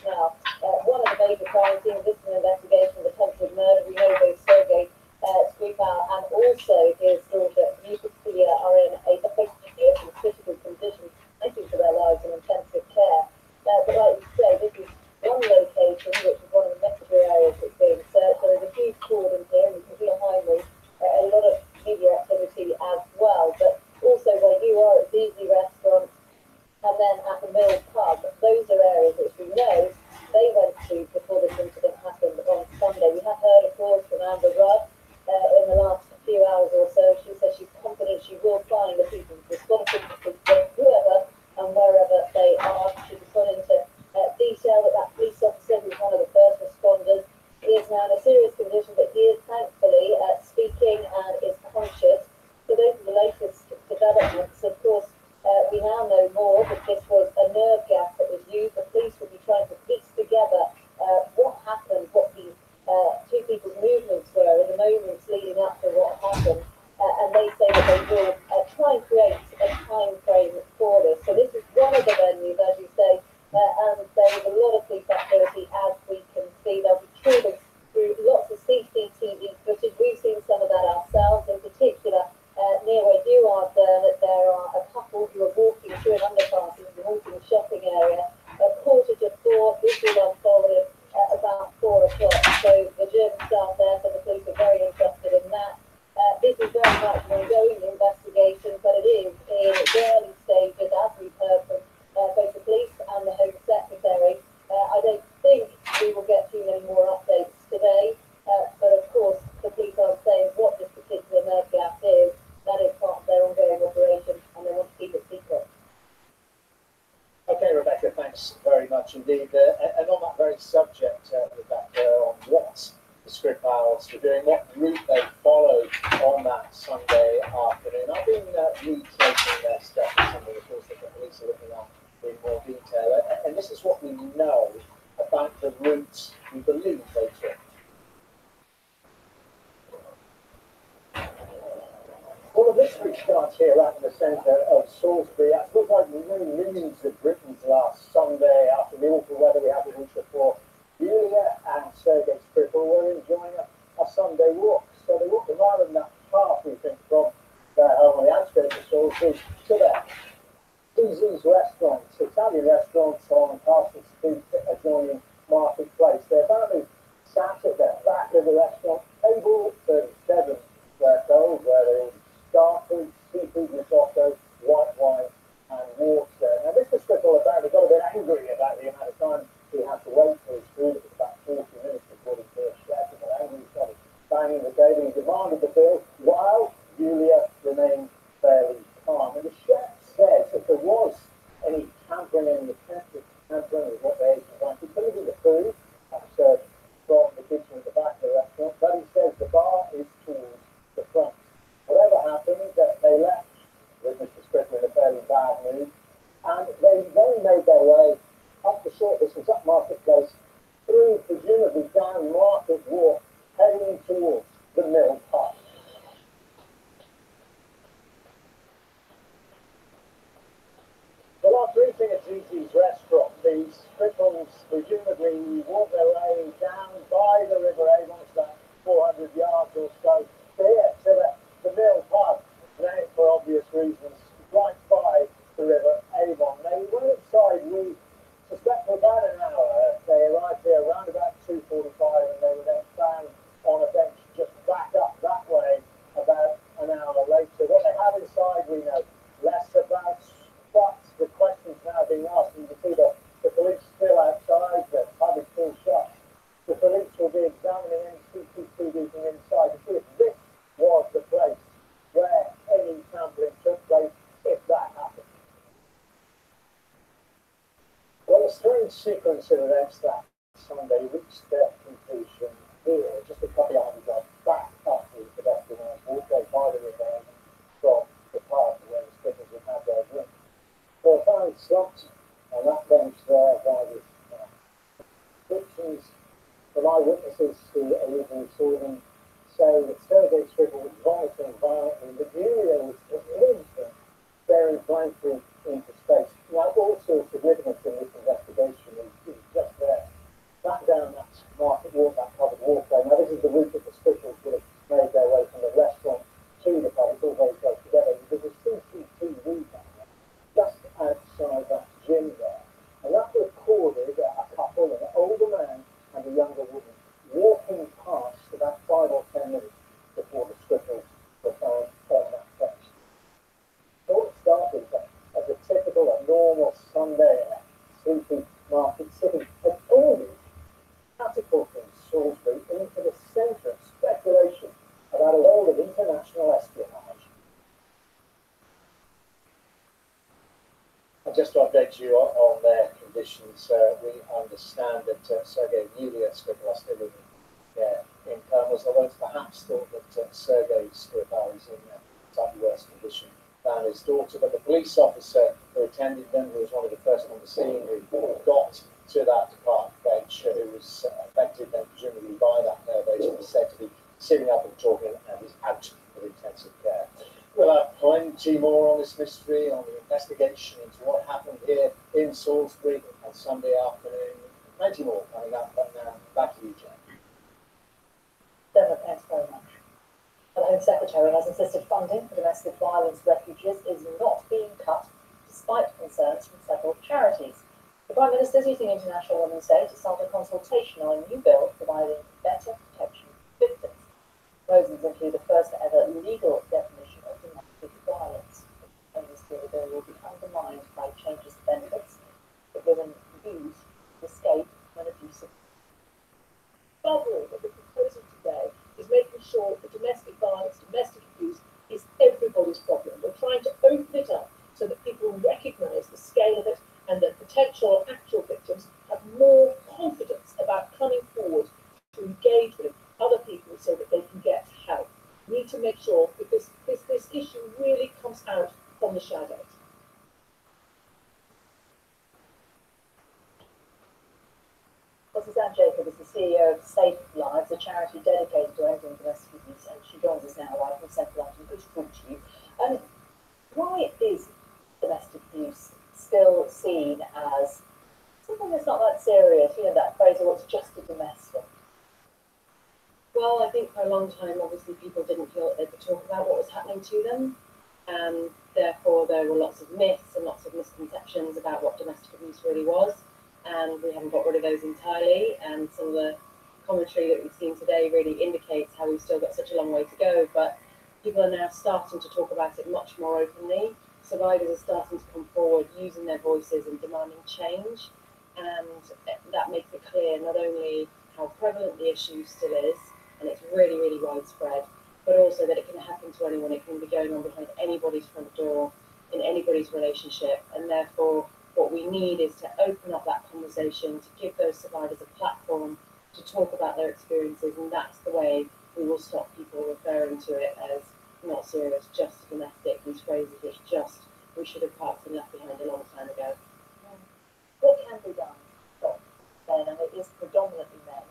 now. One of the major crime scenes, this is an investigation of attempted murder. We know both Sergei Skripal and also his daughter Yulia are in a critical condition, fighting for their lives in intensive care. But like you say, this is one location, which is one of the major areas that's being searched. There is a huge cordon here, and you can see behind me a lot of media activity as well. But also where you are at Zizi Restaurant and then at the Mill Pub, those are areas which we know they went to before this incident happened on Sunday. We have heard, of course, from Amber Rudd in the last few hours or so. She says she's confident she will find the people responsible for whoever and wherever they are. She was put into detail that police officer, who was one of the first responders, is now in a serious condition, but he is thankfully speaking and is conscious. So those are the latest developments. Of course, we now know more that this was a nerve gas that was used. The police will be trying to piece together what happened, what these two people's movements were in the moments leading up to what happened. And they say that they will try and create a time frame for this. So this is one of the venues, as you say, and there is a lot of police activity, as we can see. They'll be trawling through lots of CCTV footage. We've seen some of that ourselves, in particular near where you are, there are a couple who are walking through an underpass in the Walton shopping area at 4:45. This will unfolded about 4 o'clock. So the German staff there, so the police are very interested in that. This is very much an ongoing investigation, but it is in the early stages, as we've heard from both the police and the Home Secretary. I don't think we will get too many more updates today, but of course the police are saying what this particular nerve gas is. That is part of their ongoing operation, and they want to keep it secret. Okay, Rebecca, thanks very much indeed. And on that very subject, Rebecca, on what the Skripals were doing, what route they followed on that Sunday afternoon, I've been retracing their steps. Something, of course, that the police are looking at in more detail. And this is what we know about the routes we believe they took. Well, the mystery starts here right in the centre of Salisbury. It looks like millions of Britons last Sunday, after the awful weather we had the week before, Yulia and Sergei Skripal were enjoying a Sunday walk. So they walked around in that path, we think, from their home on the outskirts of Salisbury to their Zizi's restaurant, Italian restaurant on Castle Street adjoining Marketplace. Their family sat at the back of the restaurant, table 37, we're told, where they ordered starters, seafood risotto, white wine and water. Now Mr. Skripal apparently got a bit angry about the amount of time he had to wait for his food. It was about 40 minutes before the first chef. He got angry, he started banging the table. He demanded the bill while Yulia remained fairly calm. And the chef says if there was any tampering, any attempted tampering with what they ate tonight, he couldn't do the food served from the kitchen at the back of the restaurant, but he says the bar is towards the front. Whatever happened, they left with Mr. Skripal in a fairly bad mood, and they then made their way up the short distance, up Marketplace, through, presumably down Market Walk, heading towards the Mill Pub. Well, after eating at Zizi's restaurant, the Skripals presumably walked their way down by the River Avon, it's about 400 yards or so, here to the Mill Pub, named for obvious reasons, right by the River Avon. They went inside, we suspect, for about an hour. They arrived here around about 2:45, and they were then found on a bench just back up that way about an hour later. What they have inside, we know less about, but the questions now being asked, and you can see the police still outside, the pub is still shut. The police will be examining any CCTV from inside to see if this was the place where any tampering took place, if that happened. Well, a strange sequence of events that Sunday reached their conclusion here, just a couple of hours back up the pedestrian walk by the river from the park where the Skripals would have their drink. They were found slumped on that bench there by this descriptions from eyewitnesses who originally saw them say that Sergei Skripal was vomiting violently, but Yulia was instant, staring blankly into space. Now, also significance in this investigation is just there Sunday Supermarket City had already catapulted Salisbury into the centre of speculation about a world of international espionage. And just to update you on their conditions, we understand that Sergei Yulia Skripal still living in comas, although it's perhaps thought that Sergei Skripal is in a slightly worse condition than his daughter. But the police officer who attended them, who was one of the first on the scene, who got to that park bench, who was affected then presumably by that nerve agent, was said to be sitting up and talking and is out of intensive care. We'll have plenty more on this mystery, on the investigation into what happened here in Salisbury on Sunday afternoon. Plenty more coming up, but now back to you, Jen. Dermot, thanks very much. The Home Secretary has insisted funding for domestic violence refugees is not being cut, despite concerns from several charities. The Prime Minister is using International Women's Day to start a consultation on a new bill providing better protection for victims. Proposals include the first ever legal definition of domestic violence. The bill will be undermined by changes to benefits that women use to escape when abusive. Overall, what we're proposing today is making sure that domestic violence, domestic abuse is everybody's problem. We're trying to open it up so that people recognise the scale of it and that potential actual victims have more confidence about coming forward to engage with other people so that they can get help. We need to make sure that this issue really comes out from the shadows. Suzanne Jacob is the CEO of Safe Lives, a charity dedicated to ending domestic abuse, and she joins us now live from Central London. Good to talk to you. Why is domestic abuse still seen as something that's not that serious? You know, that phrase, oh, it's just a domestic. Well, I think for a long time, obviously, people didn't feel that they could talk about what was happening to them, and therefore there were lots of myths and lots of misconceptions about what domestic abuse really was, and we haven't got rid of those entirely, and some of the commentary that we've seen today really indicates how we've still got such a long way to go, but people are now starting to talk about it much more openly. Survivors are starting to come forward, using their voices and demanding change, and that makes it clear not only how prevalent the issue still is, and it's really, really widespread, but also that it can happen to anyone. It can be going on behind anybody's front door, in anybody's relationship, and therefore what we need is to open up that conversation, to give those survivors a platform to talk about their experiences, and that's the way we will stop people referring to it as not serious, just domestic, these phrases which just we should have parked and left behind a long time ago. What can be done, then, and it is predominantly men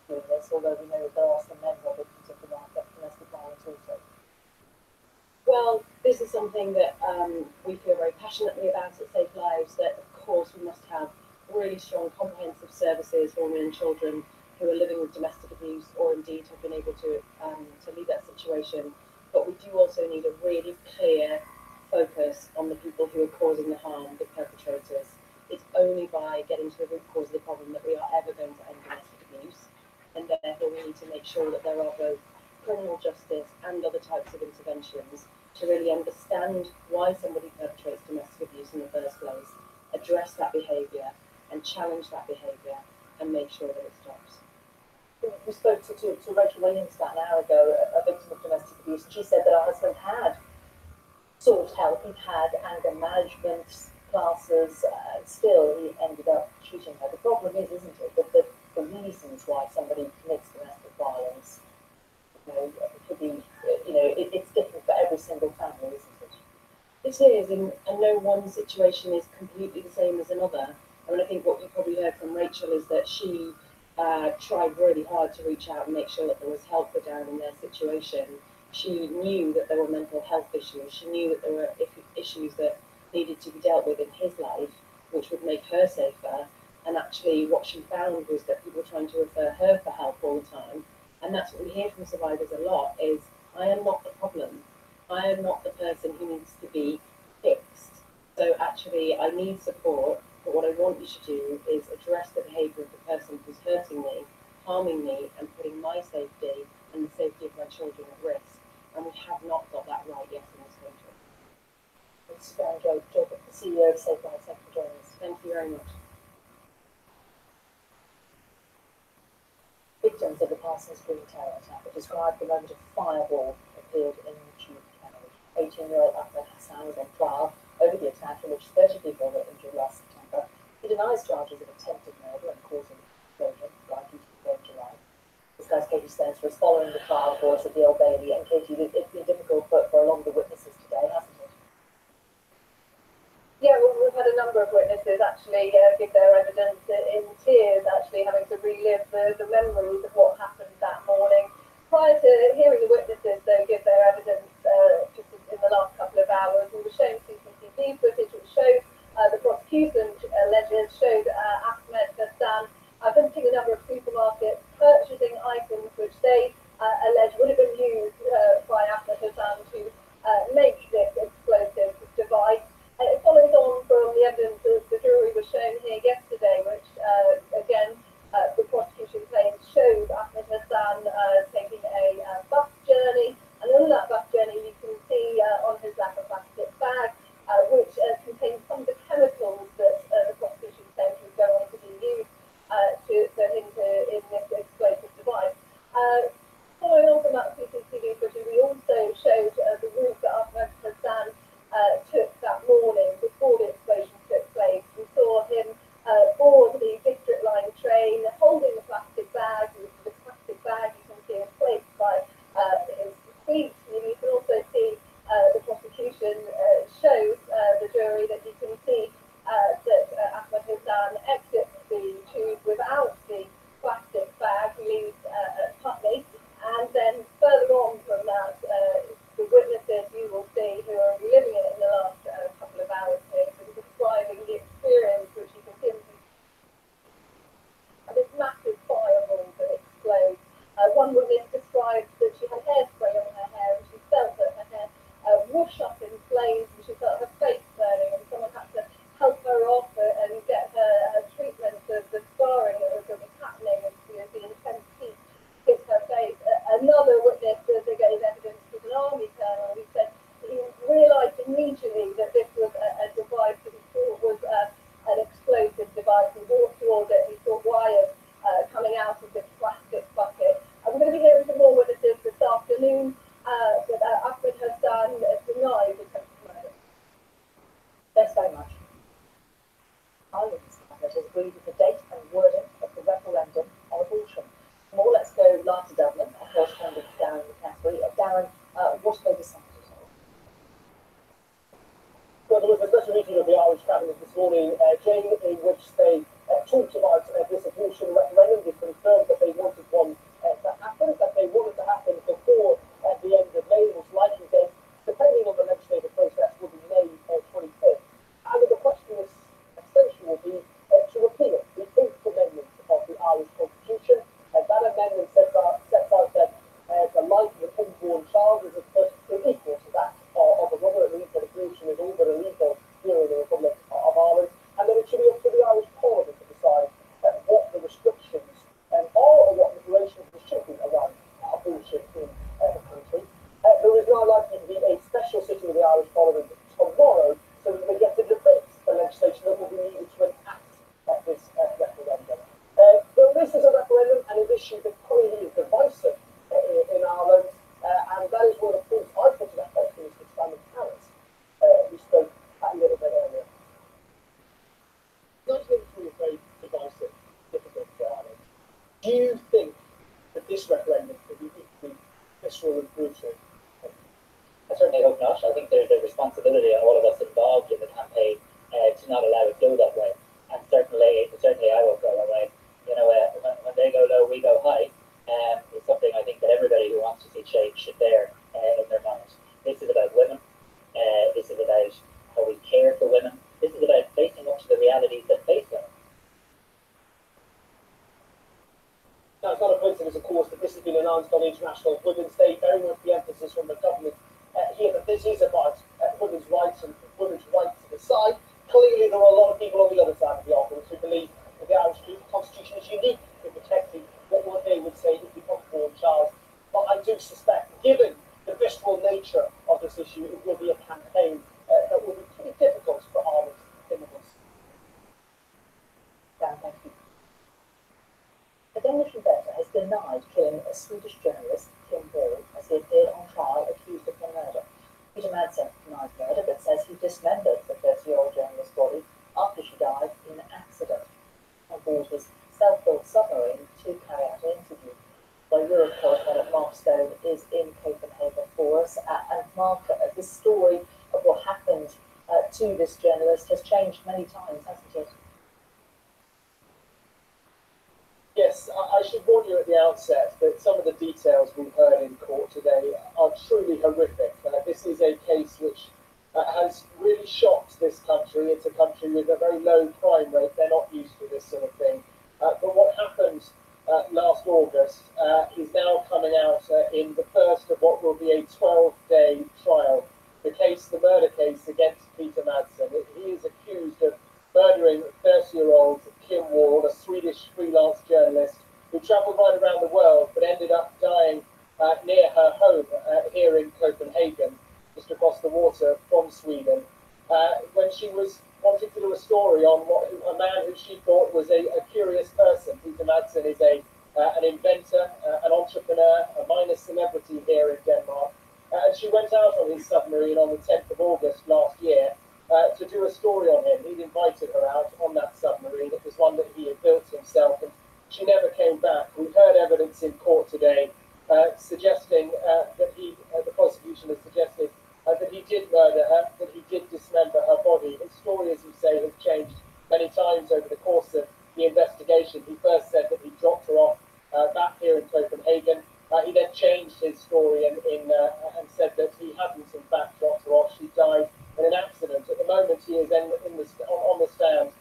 doing this, although we know that there are some men who are victims of domestic violence also. Well, this is something that we feel very passionately about at Safe Lives, that of course we must have really strong comprehensive services for women and children who are living with domestic abuse or indeed have been able to leave that situation. But we do also need a really clear focus on the people who are causing the harm, the perpetrators. It's only by getting to the root cause of the problem that we are ever going to end domestic abuse, and therefore we need to make sure that there are both criminal justice and other types of interventions to really understand why somebody perpetrates domestic abuse in the first place, address that behaviour and challenge that behaviour and make sure that it stops. We spoke to Rachel Williams about an hour ago, a victim of domestic abuse, and she said that her husband had sought help, he'd had anger management classes, and still he ended up cheating her. The problem is, isn't it, that the reasons why somebody commits domestic violence, it could be, it's different for every single family, isn't it? It is, and no one situation is completely the same as another. I mean, I think what you probably heard from Rachel is that she tried really hard to reach out and make sure that there was help for Darren in their situation. She knew that there were mental health issues. She knew that there were issues that needed to be dealt with in his life, which would make her safer. And actually what she found was that people were trying to refer her for help all the time. And that's what we hear from survivors a lot is, I am not the problem. I am not the person who needs to be fixed. So actually I need support, but what I want you to do is address the behaviour of the person who's hurting me, harming me, and putting my safety and the safety of my children at risk. And we have not got that right yet in this country. Suzanne Jacob, the CEO of Safe Lives, thank you for joining us. Thank you very much. Victims of the Parsons Green terror attack have described the moment a fireball appeared in the tube carriage. 18-year-old Ahmed Hassan was on trial over the attack in which 30 people were injured last September. He denies charges of attempted murder and causing explosion, likely to be in July. This guy's Katie Spencer is following the trial for us at the Old Bailey, and Katie, it's been difficult for a lot of the witnesses today, hasn't it? Yeah, well, we've had a number of witnesses actually give their evidence in tears, actually having to relive the memories of what happened that morning. Prior to hearing the witnesses, though, give their evidence just in the last couple of hours, we were shown CCTV footage which showed the prosecution alleges showed Ahmed Hassan visiting a number of supermarkets, purchasing items which they allege would have been used by Ahmed Hassan to make this explosive device. It follows on from the evidence that the jury was shown here yesterday, which again the prosecution claims shows Ahmed Hassan taking a bus journey, and on that bus journey you can see on his lap a plastic bag which contains some of the chemicals that the prosecution claims would go on to be used for him in this explosive device. Following on from that CCTV footage, we also showed the route that Ahmed Hassan took that morning before the explosion took place. We saw him board the district line train, holding the plastic bag. The plastic bag you can see is placed by his feet. You can also see the prosecution shows the jury that you can see that Ahmed Hassan exits the tube without the plastic bag. He leaves Putney, and then further on from that, the witnesses you will see who are reliving it in the last couple of hours here, so describing the experience which you can see this massive fireball that explodes. One witness described that she had hairspray on her hair and she felt that her hair whoosh up in flames and she felt her face burning, and someone had to help her off and get her treatment of the scarring that was happening as the intense heat hit her face. Another witness that gave evidence was an army colonel who said he realised immediately that this was a device that he thought was an explosive device. He walked towards it, he saw wires coming out of this plastic bucket. We're going to be hearing some more witnesses this afternoon, but Ahmed Hassan denied attempted murder. Thanks very much. Parliament has agreed with the date and wording of the referendum on abortion. More, let's go live to Dublin. Our correspondent Darren McCaffrey. Darren, what have they decided? Well, there was a special meeting of the Irish Cabinet this morning, Jane, in which they talked about this abortion referendum. They confirmed that they wanted one to happen, that they wanted to happen before the end of May, most likely date, depending on the legislative process, will be May 25th. And the question is, essentially, will be to repeal the 8th Amendment of the Irish Constitution. That amendment sets out that the life of an unborn child is equal to that of a mother. It means that abortion is all but illegal here in the Republic of Ireland, and that it should be up to the Irish Parliament to decide what the restrictions are or what regulations there should be around abortion in the country. There is now likely to be a special sitting of the Irish Parliament tomorrow, so that they get to debate the legislation that will be needed to enact this referendum. This is a referendum and an issue that clearly is divisive in Ireland, and that is one of the points I put to that question, Mr. Simon Harris, who spoke a little bit earlier. 1983 is very divisive, difficult for Ireland. Do you think that this referendum could be equally visceral and brutal? I certainly hope not. I think there's a responsibility on all of us involved in the campaign to not allow it to go that way. And certainly I won't go that way. You know, when they go low, we go high. It's something I think that everybody who wants to see change should bear in their minds. This is about women. This is about how we care for women. This is about facing up to the realities that face women. Now, it's not a coincidence, of course, that this has been announced on International Women's Day, very much the emphasis from the government here that this is about women's rights and women's right to decide. Clearly, there are a lot of people on the other side of the argument who believe that the Irish Constitution is unique in protecting what they would say is the unborn child. But I do suspect, given the visceral nature of this issue, it will be a campaign that will be pretty difficult for Irish immigrants. Dan, thank you. A Danish inventor has denied killing a Swedish journalist, Kim Wall, as he appeared on trial accused of the murder. Peter Madsen denies murder, but says he dismembered the 30-year-old journalist's body after she died in an accident on board his self-built submarine to carry out an interview. Well, Europe correspondent Mark Stone is in Copenhagen for us, and Mark, this story of what happened to this journalist has changed many times, hasn't it? Yes, I should warn you at the outset that some of the details we've heard in court today are truly horrific. This is a case which has really shocked this country. It's a country with a very low crime rate. They're not used to this sort of thing. But what happened last August is now coming out in the first of what will be a 12-day trial. The murder case against Peter Madsen. He is accused of murdering 30-year-old Kim Wall, a Swedish freelance journalist who travelled right around the world but ended up dying near her home here in Copenhagen, just across the water from Sweden, when she was wanting to do a story on a man who she thought was a curious person. Peter Madsen is an inventor, an entrepreneur, a minor celebrity here in Denmark, and she went out on his submarine on the 10th of August last year to do a story on him. He'd invited her out on that submarine. It was one that he had built himself, and she never came back. We've heard evidence in court today suggesting that the prosecution has suggested that he did murder her, that he did dismember her body. His story, as you say, has changed many times over the course of the investigation. He first said that he dropped her off back here in Copenhagen. He then changed his story and said that he hadn't in fact dropped her off. She died in an accident. At the moment, he is on the stand,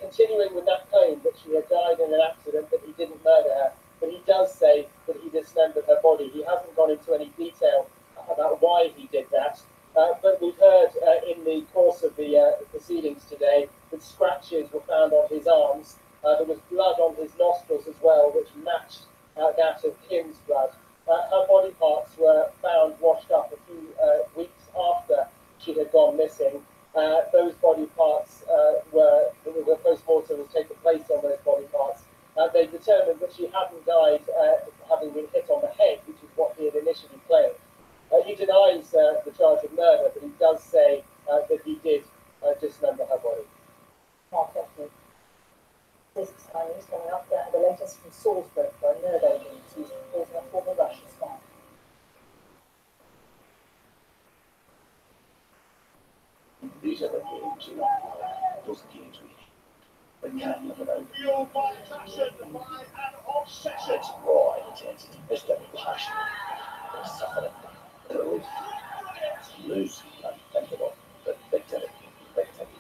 continuing with that claim that she had died in an accident, that he didn't murder her. But he does say that he dismembered her body. He hasn't gone into any detail about why he did that. But we've heard in the course of the proceedings today that scratches were found on his arms. There was blood on his nostrils as well, which matched that of Kim's blood. Her body parts were found washed up a few weeks after she had gone missing. Those body parts the post-mortem was taken place on those body parts. They determined that she hadn't died having been hit on the head, which is what he had initially claimed. He denies the charge of murder, but he does say that he did dismember her body. Mark, thank you. This is Sky News coming up, the latest from Salisbury, where a nerve agent is used to poison a former Russian spy. These are the games, those games we can't live without. Fueled by passion, by an obsession. It's raw intensity, it's the passion, it's suffering, the relief, lose, and think about the victory, everything.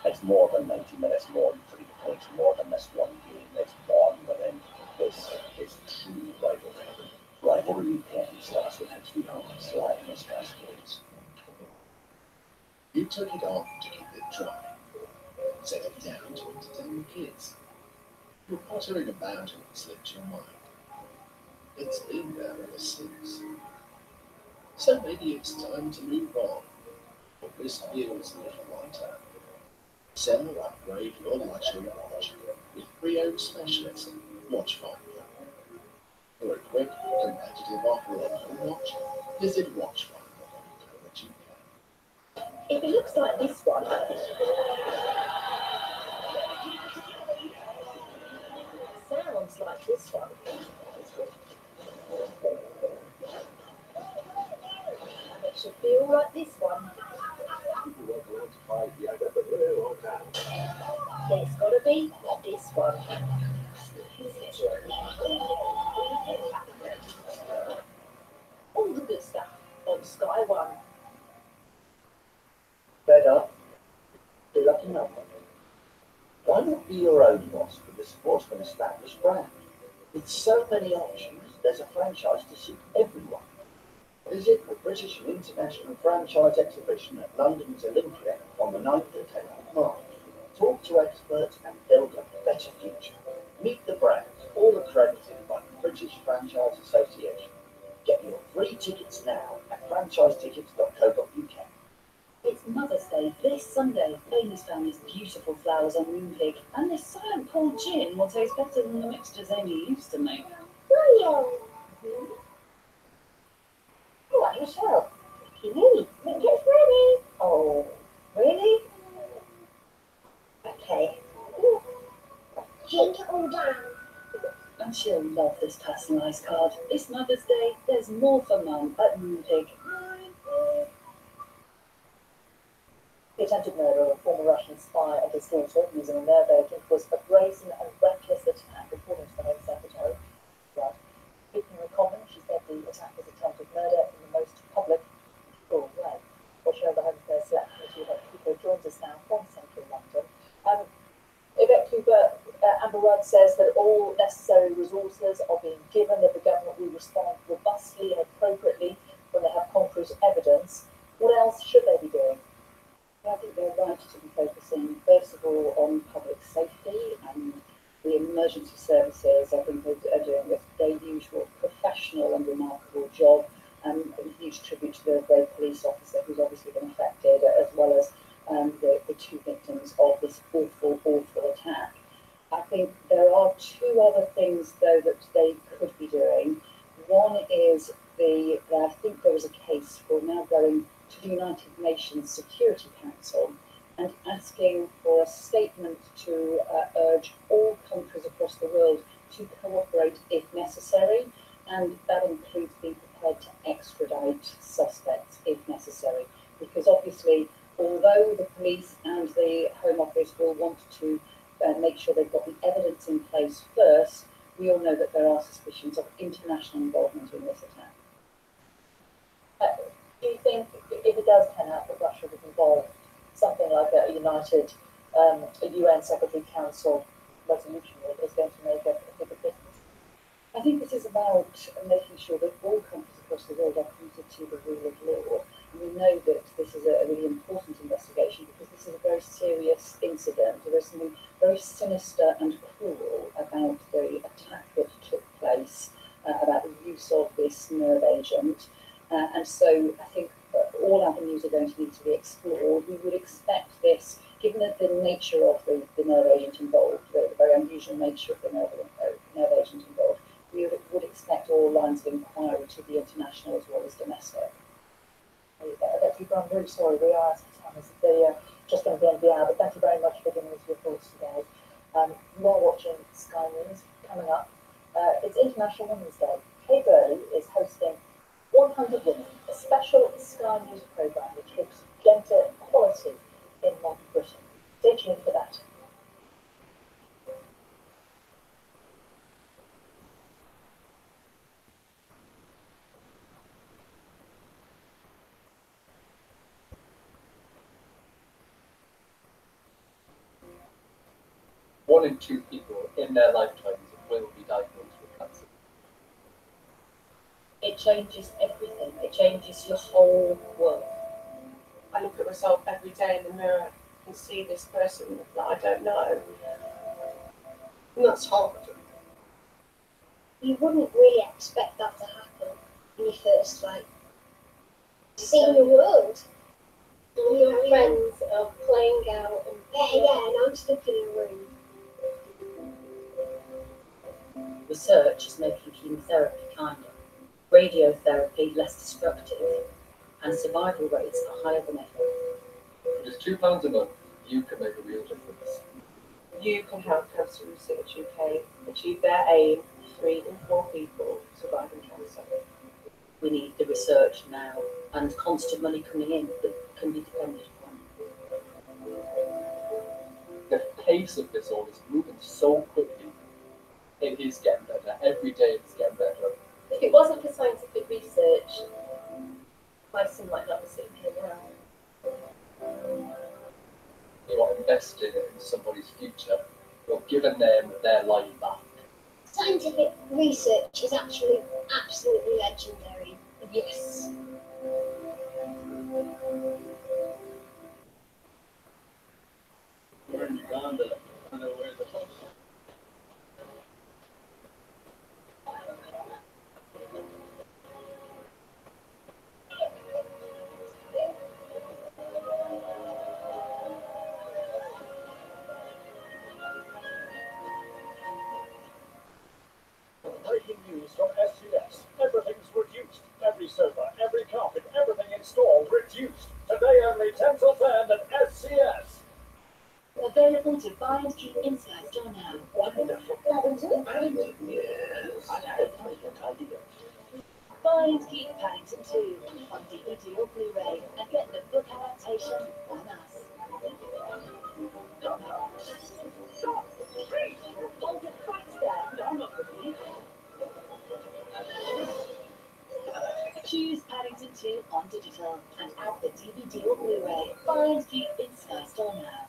It's more than 90 minutes, more than 3 points, more than this one game. It's more within. This is true rivalry. Rivalry starts with its becomes live and its cascades. You took it on to keep it dry. Set it down to entertain the kids. You're pottering about and it slipped your mind. It's been there ever since. So maybe it's time to move on. But this feels a little lighter. Sell or upgrade your luxury watch with pre-owned specialism Watchfinder. For a quick, competitive offer on your watch, visit watchfinder.co.uk. If it looks like this one, sounds like this one. It should feel like this one. It's got to be this one. All the good stuff on Sky One. Better, be lucky number. Why not be your own boss with a sportsman established brand? With so many options, there's a franchise to suit everyone. Visit the British and International Franchise Exhibition at London's Olympia on the 9th and 10th of March. Talk to experts and build a better future. Meet the brands, all accredited by the British Franchise Association. Get your free tickets now at franchisetickets.co.uk. It's Mother's Day this Sunday. Amy's found these beautiful flowers on Moonpig, and this silent cold gin will taste better than the mixtures Amy used to make. Brilliant. Oh, and Michelle. Me. It's ready. Oh, really? Okay. Take it all down. And she'll love this personalised card. This Mother's Day, there's more for Mum at Moonpig. The attempted murder of a former Russian spy and his daughter using a nerve agent was a brazen and reckless attack, according to the Home Secretary. Right. Speaking in common, she said the attack was attempted murder in the most public and cruel way. We'll show the Home Affairs Select Committee that Cooper joins us now from central London. Yvette Cooper, Amber Rudd says that all necessary resources are being given, that the government will respond robustly and appropriately when they have concrete evidence. What else should they be doing? I think they're right to be focusing, first of all, on public safety, and the emergency services, I think, are doing their usual professional and remarkable job. A huge tribute to the brave police officer who's obviously been affected, as well as the two victims of this awful, awful attack. I think there are two other things, though, that they could be doing. One is I think there was a case for now going to the United Nations Security Council and asking for a statement to urge all countries across the world to cooperate if necessary, and that includes being prepared to extradite suspects if necessary, because obviously, although the police and the Home Office will want to make sure they've got the evidence in place first, we all know that there are suspicions of international involvement in this attack. Do you think, if it does pan out that Russia was involved, something like a united UN Secretary Council resolution is going to make a bigger difference? I think this is about making sure that all countries across the world are committed to the rule of law. And we know that this is a really important investigation because this is a very serious incident. There is something very sinister and cruel about the attack that took place, about the use of this nerve agent. And so I think all avenues are going to need to be explored. We would expect this, given the nature of the nerve agent involved, the very unusual nature of the nerve agent involved, we would expect all lines of inquiry to be international as well as domestic. I'm really sorry, we are out of time. It's just going to be end of the hour, but thank you very much for giving us your thoughts today. You are watching Sky News. Coming up, it's International Women's Day. Kay Burley is hosting 100 Women, a special Sky News programme which looks gender equality in modern Britain. Stay tuned for that. One in two people in their lifetimes will be diagnosed with cancer. It changes everything. It changes your whole world. I look at myself every day in the mirror and see this person that I don't know. And that's hard. You wouldn't really expect that to happen when you first seeing the world. Your friends are playing out and And I'm stuck in a room. Research is making chemotherapy kinder, radiotherapy less destructive, and survival rates are higher than ever. For just £2 a month, you can make a real difference. You can help Cancer Research UK achieve their aim of 3 in 4 people surviving cancer. We need the research now and constant money coming in that can be depended upon. The pace of this all is moving so quickly. It is getting better. Every day it's getting better. if it wasn't for scientific research, Tyson might not be sitting here now. You're invested in somebody's future. You're giving them their life back. Scientific research is actually absolutely legendary. Yes. We're in Uganda. I don't know where the fuck. installed, reduced. Today only 10 till 10 at SCS. Available to buy and keep in store now. Wonderful. Paddington? Paddington, yes. I had a brilliant idea. Buy and keep Paddington 2 on DVD or Blu-ray and get the book adaptation on us. Hold it right there. I'm not with you. Choose Paddington 2 on digital and add the DVD or Blu-ray. Buy and keep in store now.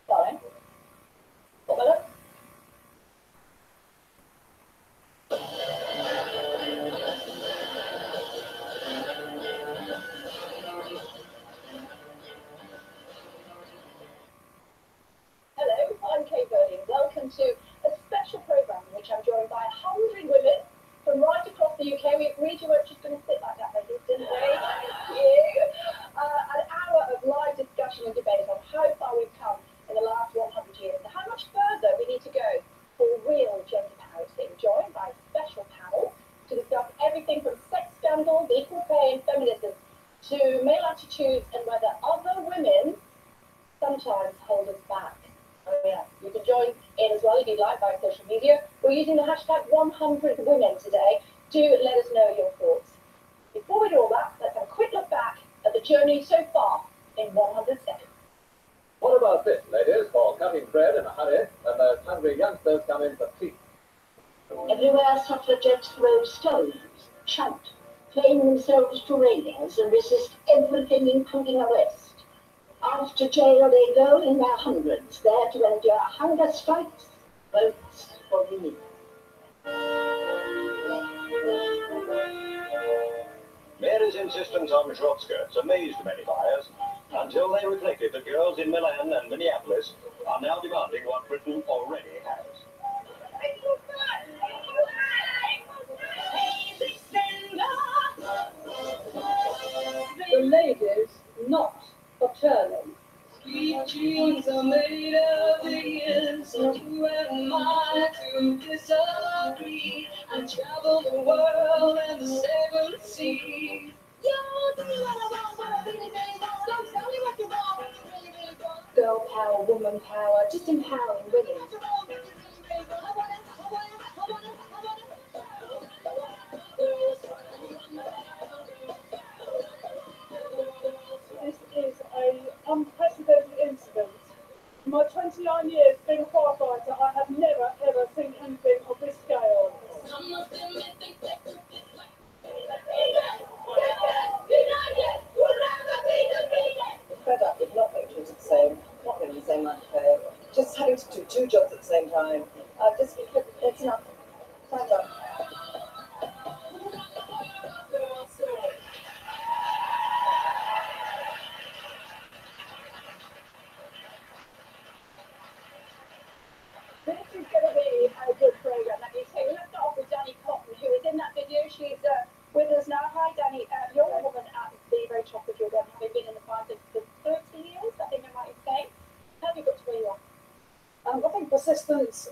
Darling? What, my love? Hello, I'm Kate Burley. Welcome to a special programme in which I'm joined by 100 women from right across the UK. We agreed you weren't just going to sit like that, ladies, didn't we? Thank you. An hour of live discussion and debate on how far we've come in the last 100 years and how much further we need to go for real gender parity. Joined by a special panel to discuss everything from sex scandals, equal pay and feminism to male attitudes and whether other women sometimes hold us back. Oh yeah, you can join in as well if you'd like by social media. We're using the hashtag 100women today. Do let us know your thoughts. Before we do all that, let's have a quick look back at the journey so far in 100 seconds. What about this, ladies, for cutting bread in a hurry when those hungry youngsters come in for tea? Everywhere suffragettes throw stones, shout, fling themselves to railings and resist everything, including arrest. Off to jail they go in their hundreds, there to endure hunger strikes, votes for women. Mary's insistence on short skirts amazed many buyers, until they reflected that girls in Milan and Minneapolis are now demanding what Britain already has. The ladies not for turning. Sweet dreams are made of the so you and I to disagree. I travel the world and the seven seas. Girl power, woman power, just empowering women. This is an unprecedented incident. In my 29 years being a firefighter, I have never ever seen anything of this scale. Fed up with not being treated the same, not getting the same amount of pay, just having to do 2 jobs at the same time. It's enough. Time's up. This is going to be a good programme, let me tell you. Let's start off with Danny Cotton, who is in that video. She's with us now. Hi, Danny. You're a woman at the very top of your game, having been in the fight for 30 years, I think I might say. How have you got to where you are? I think persistence,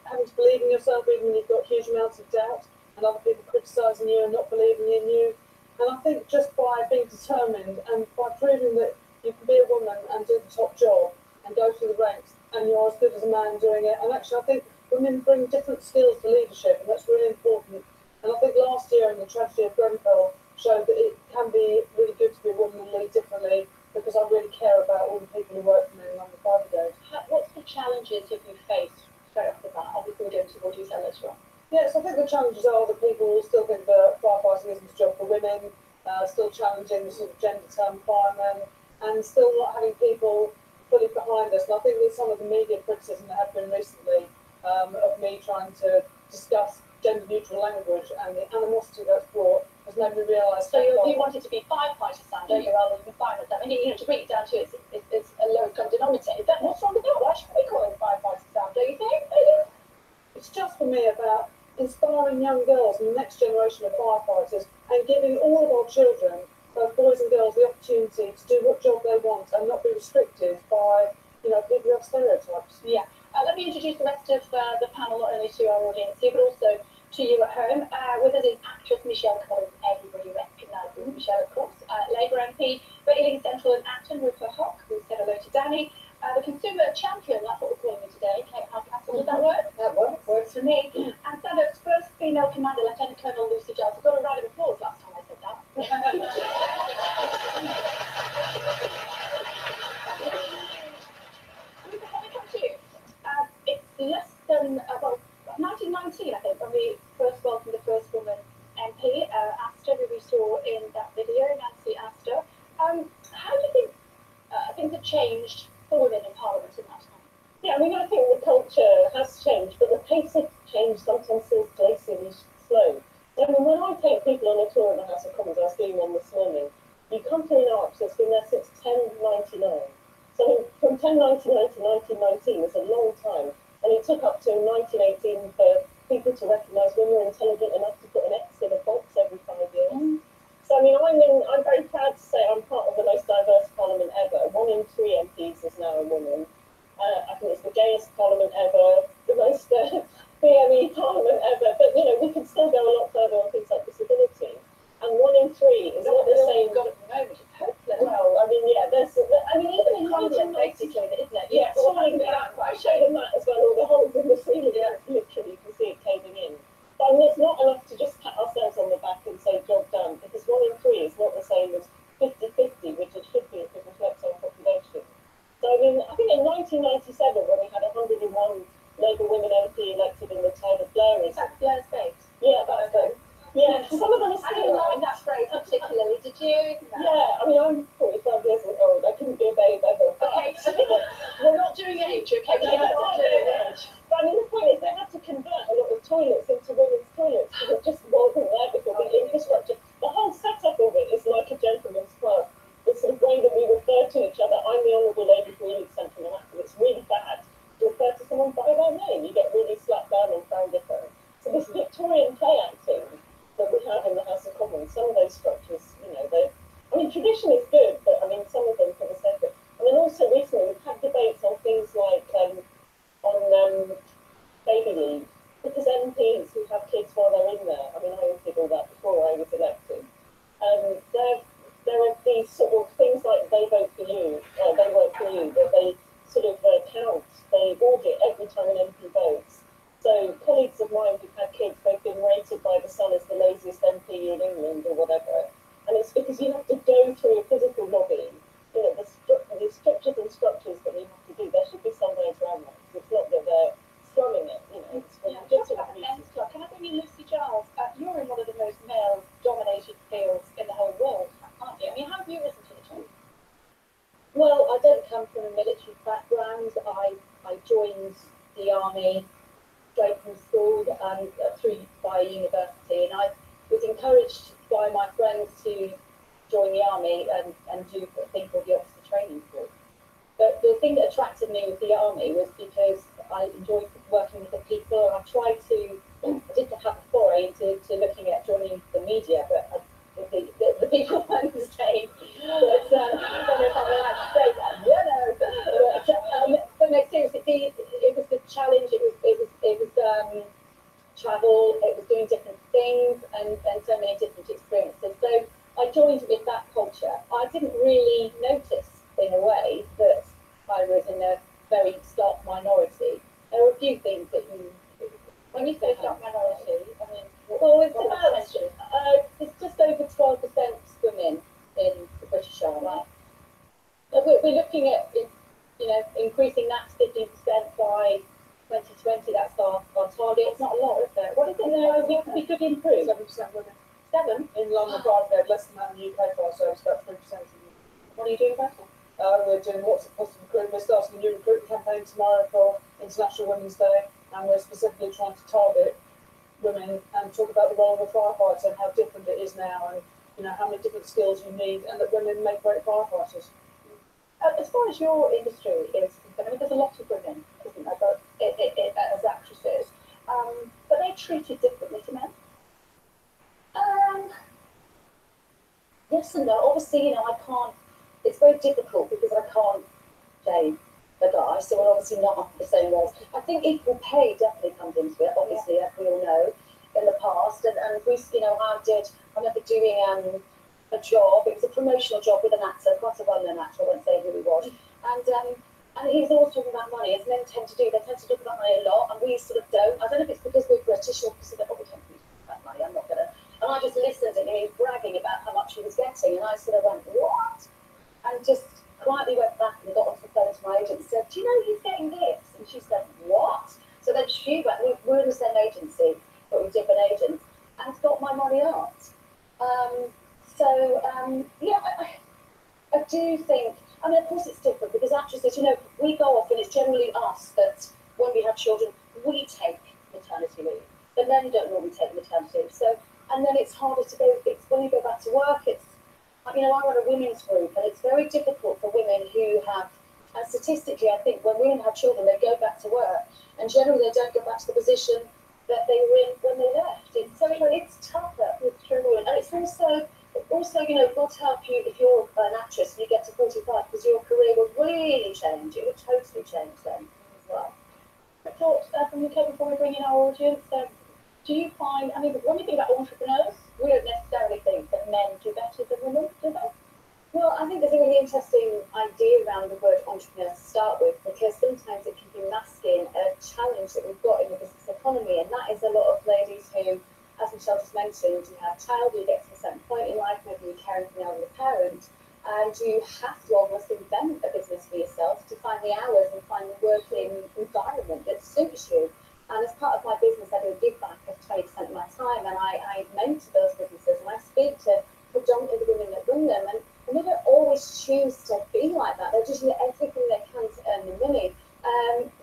having to believe in yourself even when you've got huge amounts of doubt and other people criticising you and not believing in you. And I think just by being determined and by proving that you can be a woman and do the top job and go through the ranks and you're as good as a man doing it. And actually I think women bring different skills to leadership and that's really important. And I think last year in the tragedy of Grenfell showed that it can be really good to be a woman and lead differently because I really care about all the people who work for me and I'm the fire brigade. What's the challenges have you faced straight off the bat? Obviously, we're going to more detail later on. Yes, I think the challenges are that people still think that firefighting isn't a job for women, still challenging the sort of gender term firemen, and still not having people fully behind us. And I think with some of the media criticism that have been recently of me trying to discuss gender neutral language and the animosity that's brought has made me realise. So you wanted to be firefighter, Sam, don't you, rather than fireman? I mean, to bring it down to it's a low common denominator. Is that what's wrong with that? Why should we call him firefighter, Sam? Don't you think? It's just for me about inspiring young girls and the next generation of firefighters and giving all of our children, both boys and girls, the opportunity to do what job they want and not be restricted by, people who have stereotypes. Yeah. Let me introduce the rest of the panel, not only to our audience here, but also to you at home. With us is actress Michelle Collins. Everybody recognises Michelle, of course. Labour MP for Ealing Central and Acton, Rupert Hock, who said hello to Danny. The consumer champion, that's what we're calling her today, Kate Hardcastle. Does that work? That works For me. And Stanhope's first female commander, Lieutenant Colonel Lucy Giles. I got a round of applause last time I said that. Rupert, let me come to you. It's less than, 1919, I think, when we first welcomed the first woman MP, Astor, who we saw in that video, Nancy Astor. How do you think things have changed for women in Parliament in that time? Yeah, I mean, I think the culture has changed, but the pace of change sometimes seems glacially slow. I mean, when I take people on a tour of the House of Commons, I was doing one this morning, you come through an arch that's been there since 1099. So from 1099 to 1919 is a long time, and it took up to 1918 for people to recognise women were intelligent enough to put an X in a box every 5 years. So I mean, I'm very proud to say I'm part of the most diverse Parliament ever. 1 in 3 MPs is now a woman. I think it's the gayest Parliament ever, the most BME Parliament ever. But you know, we can still go a lot further on things like disability. And 1 in 3 is not the same. Got at the moment, it's hopeless. Well, I mean, yeah, even in London, basically, isn't it? yeah, I showed them that as well. All the holes in the ceiling, literally, you can see it caving in. But I mean, it's not enough to just pat ourselves on the back and say job done, because 1 in 3 is not the same as 50-50, which it should be if it reflects our population. So I mean, I think in 1997, when we had 101 Labour women MP elected in the town of Blair, Is that Blair's face? yeah, that's them. Yeah, some of them are I still didn't like that phrase particularly, did you? No. Yeah, I mean, I'm 45 years old. I couldn't be a babe ever. Okay, so we're not doing age, okay? We're not doing age. But I mean, the point is, they had to convert a lot of toilets into women's toilets because it just wasn't there before. The infrastructure, the whole setup of it is like a gentleman's club. The sort of way that we refer to each other. I'm the Honourable Lady for Ealing Central and Acton. It's really bad to refer to someone by their name. You get really slapped down and found different. So this Victorian play acting that we have in the House of Commons, some of those structures, you know, I mean, tradition is good, but I mean, some of them for the sake of it. And then also recently, we've had debates on things like on baby leave, because MPs who have kids while they're in there, I mean, I did all that before I was elected, there are these sort of things like they vote for you, they work for you, that they sort of count, they audit every time an MP votes. So colleagues of mine who've had kids, they've been rated by the Sun as the laziest MP in England or whatever. And it's because you have to go through a physical lobby. You know, the strictures and structures that you have to do, there should be some ways around that. It's not that they're slumming it, you know. It's just sort of Can I bring you Lucy Giles? You're in one of the most male-dominated fields in the whole world, aren't you? I mean, how have you risen to the challenge? Well, I don't come from a military background. I joined the army straight from school and through by university, and I was encouraged by my friends to join the army and do a thing called the officer training course. But the thing that attracted me with the army was because I enjoyed working with the people, and I did have a foray into looking at joining the media, but the people weren't the same. But I don't know if I'm allowed to say that. But no, seriously, it was the challenge. It was travel. It was doing different things and so many different experiences. So I joined with that culture. I didn't really notice, in a way, that I was in a very stark minority. There were a few things that When you say stark minority, I mean, well, it's about it's just over 12% women in the British Army. We're looking at, you know, increasing that to 15% by 2020. That's our target. It's not a lot, is there? What is it? No, we could improve. 7% women. 7 In London, Bradford, less than that in the UK fire service, about 3%. What are you doing about it? We're doing lots of positive recruitment. We're starting a new recruitment campaign tomorrow for International Women's Day, and we're specifically trying to target women and talk about the role of a firefighter and how different it is now, and you know how many different skills you need, and that women make great firefighters. as far as your industry is concerned, I mean, there's a lot of women, isn't there, but as actresses, but they're treated differently to men. Yes and no. Obviously, you know, I can't. It's very difficult because I can't date a guy, so we're obviously not up the same roles. I think equal pay definitely comes into it. Obviously, as we all know, in the past, and we, you know, I remember doing a job. It was a promotional job with an actor, quite a well-known actor. I won't say who he was, and he's always talking about money, as men tend to do. They tend to talk about money a lot, and we sort of don't. I don't know if it's because we're British or because they probably don't talk about money. I'm not gonna. And I just listened, and he was bragging about how much he was getting, and I sort of went, what? And just quietly went back and got off the phone to my agent and said, do you know he's getting this? And she said, what? So then she went, we're in the same agency, but with different agents, and got my money out. Yeah, I do think, I mean, of course it's different because actresses, you know, we go off and it's generally us that when we have children, we take maternity leave. The men don't normally take maternity leave. So, and then it's harder to go, it's when you go back to work, it's, you know, I run a women's group and it's very difficult for women who have, and statistically, I think when women have children, they go back to work and generally they don't go back to the position that they were in when they left. It's tougher, it's true. And it's also, you know, God help you if you're an actress and you get to 45 because your career will really change. It will totally change then as well. I thought from the UK before we bring in our audience, do you find, I mean, when we think about entrepreneurs, we don't necessarily think that men do better than women, do they? Well, I think there's a really interesting idea around the word entrepreneur to start with, because sometimes it can be masking a challenge that we've got in the business economy, and that is a lot of ladies who, as Michelle just mentioned, you have a child, you get to a certain point in life, maybe you're caring for an elderly parent, and you have to almost invent a business for yourself to find the hours and find the working environment that suits you. And as part of my business, I do a give back of 20% of my time, and I mentor those businesses, and I speak to predominantly the women that run them, and they don't always choose to be like that. They just do everything they can to earn the money.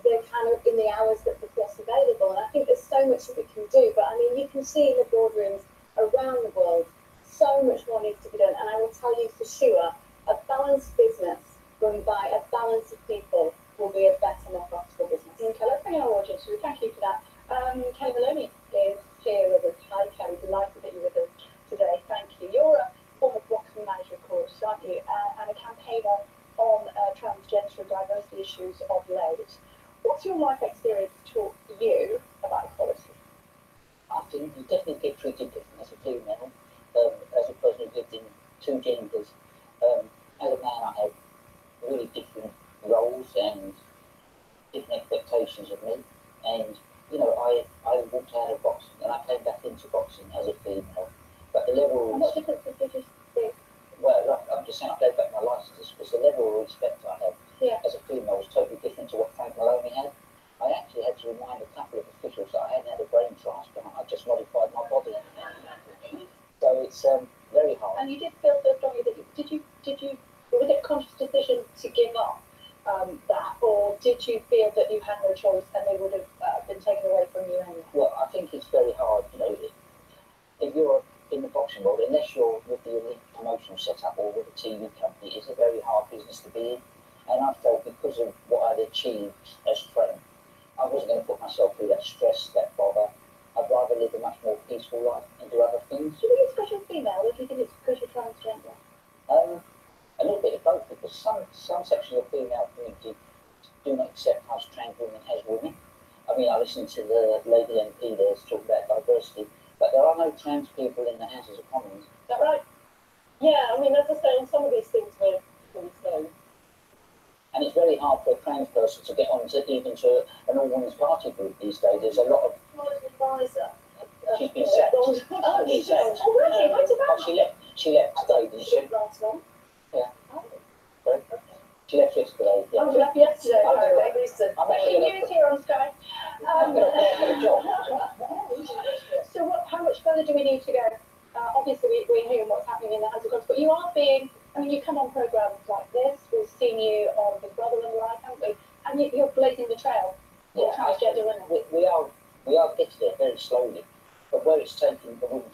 They're kind of in the hours that they've got available, and I think there's so much that we can do. But I mean, you can see in the boardrooms around the world, so much more needs to be done. And I will tell you for sure, a balanced business run by a balance of people will be a better, more profitable business. Okay, let's bring our audience. So thank you for that. Kelly Maloney is here with us. Hi, Kelly. Delighted that you're with us today. Thank you. You're a former Broxton manager, of course, aren't you? And a campaigner on transgender and diversity issues of late. What's your life experience taught you about equality? I think you definitely get treated different as a female, as a person who lived in two genders. As a man, I have really different roles and different expectations of me. And, you know, I walked out of boxing and I came back into boxing as a female. But the level of... What differences did you see? Well, I'm just saying I gave back my licenses because the level of respect I had as a female was totally different to what Frank Maloney had. I actually had to remind a couple of officials that I hadn't had a brain transplant, I just modified my body. So it's very hard. And you did feel so strongly that was it a conscious decision to give up that, or did you feel that you had no choice and they would have been taken away from you anyway? Well, I think it's very hard, you know, if you're in the boxing world, unless you're with the elite promotional setup or with a TV company, it's a very hard business to be in. And I felt because of what I'd achieved as Frank, I wasn't going to put myself through that stress, that bother. I'd rather live a much more peaceful life and do other things. Do you think it's because you're female, or do you think it's because you're transgender? A little bit of both, because some sections of the female community do not accept us trans women as women. I mean, I listened to the lady MP there talk about diversity, but there are no trans people in the Houses of Commons. Is that right? Yeah, I mean, as I say, on some of these things we're slow. And it's very hard for a trans person to get onto even to an all-women's party group these days. There's a lot of... Advisor. She's been sacked. Oh, She's sacked. Oh, really? Why did that? She left today, didn't she? Last one. Yeah. Sorry? She left yesterday. Yeah. Oh, you left yesterday. I'm Okay, recent. I'm actually She is here on Sky. I'm going to get a job. So how much further do we need to go? Obviously, we're hearing what's happening in the House of Commons, but you are being, I mean, you come on programmes like this, we've seen you on Big Brother and the like, haven't we? And you're blazing the trail for transgender women. We are getting there very slowly, but where it's taken the women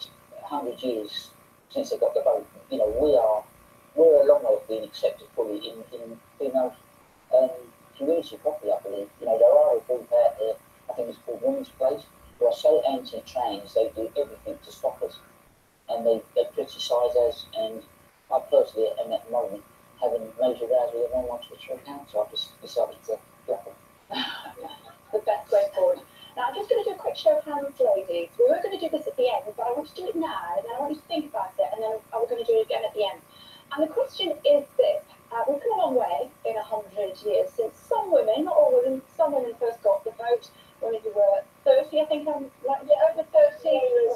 100 years since they got the vote, you know, we're a long way of being accepted fully in female community properly, I believe. You know, there are a group out there, I think it's called Women's Place, who are so anti-trans, they do everything to stop us. And they criticise us, and I personally am at the moment having major rows with them on my Twitter account, so I've just decided to block them. The best way forward. Now, I'm just going to do a quick show of hands, ladies. We were going to do the 20 years since some women, not all women, some women first got the vote when they were 30, I think I'm like, yeah, over 30, and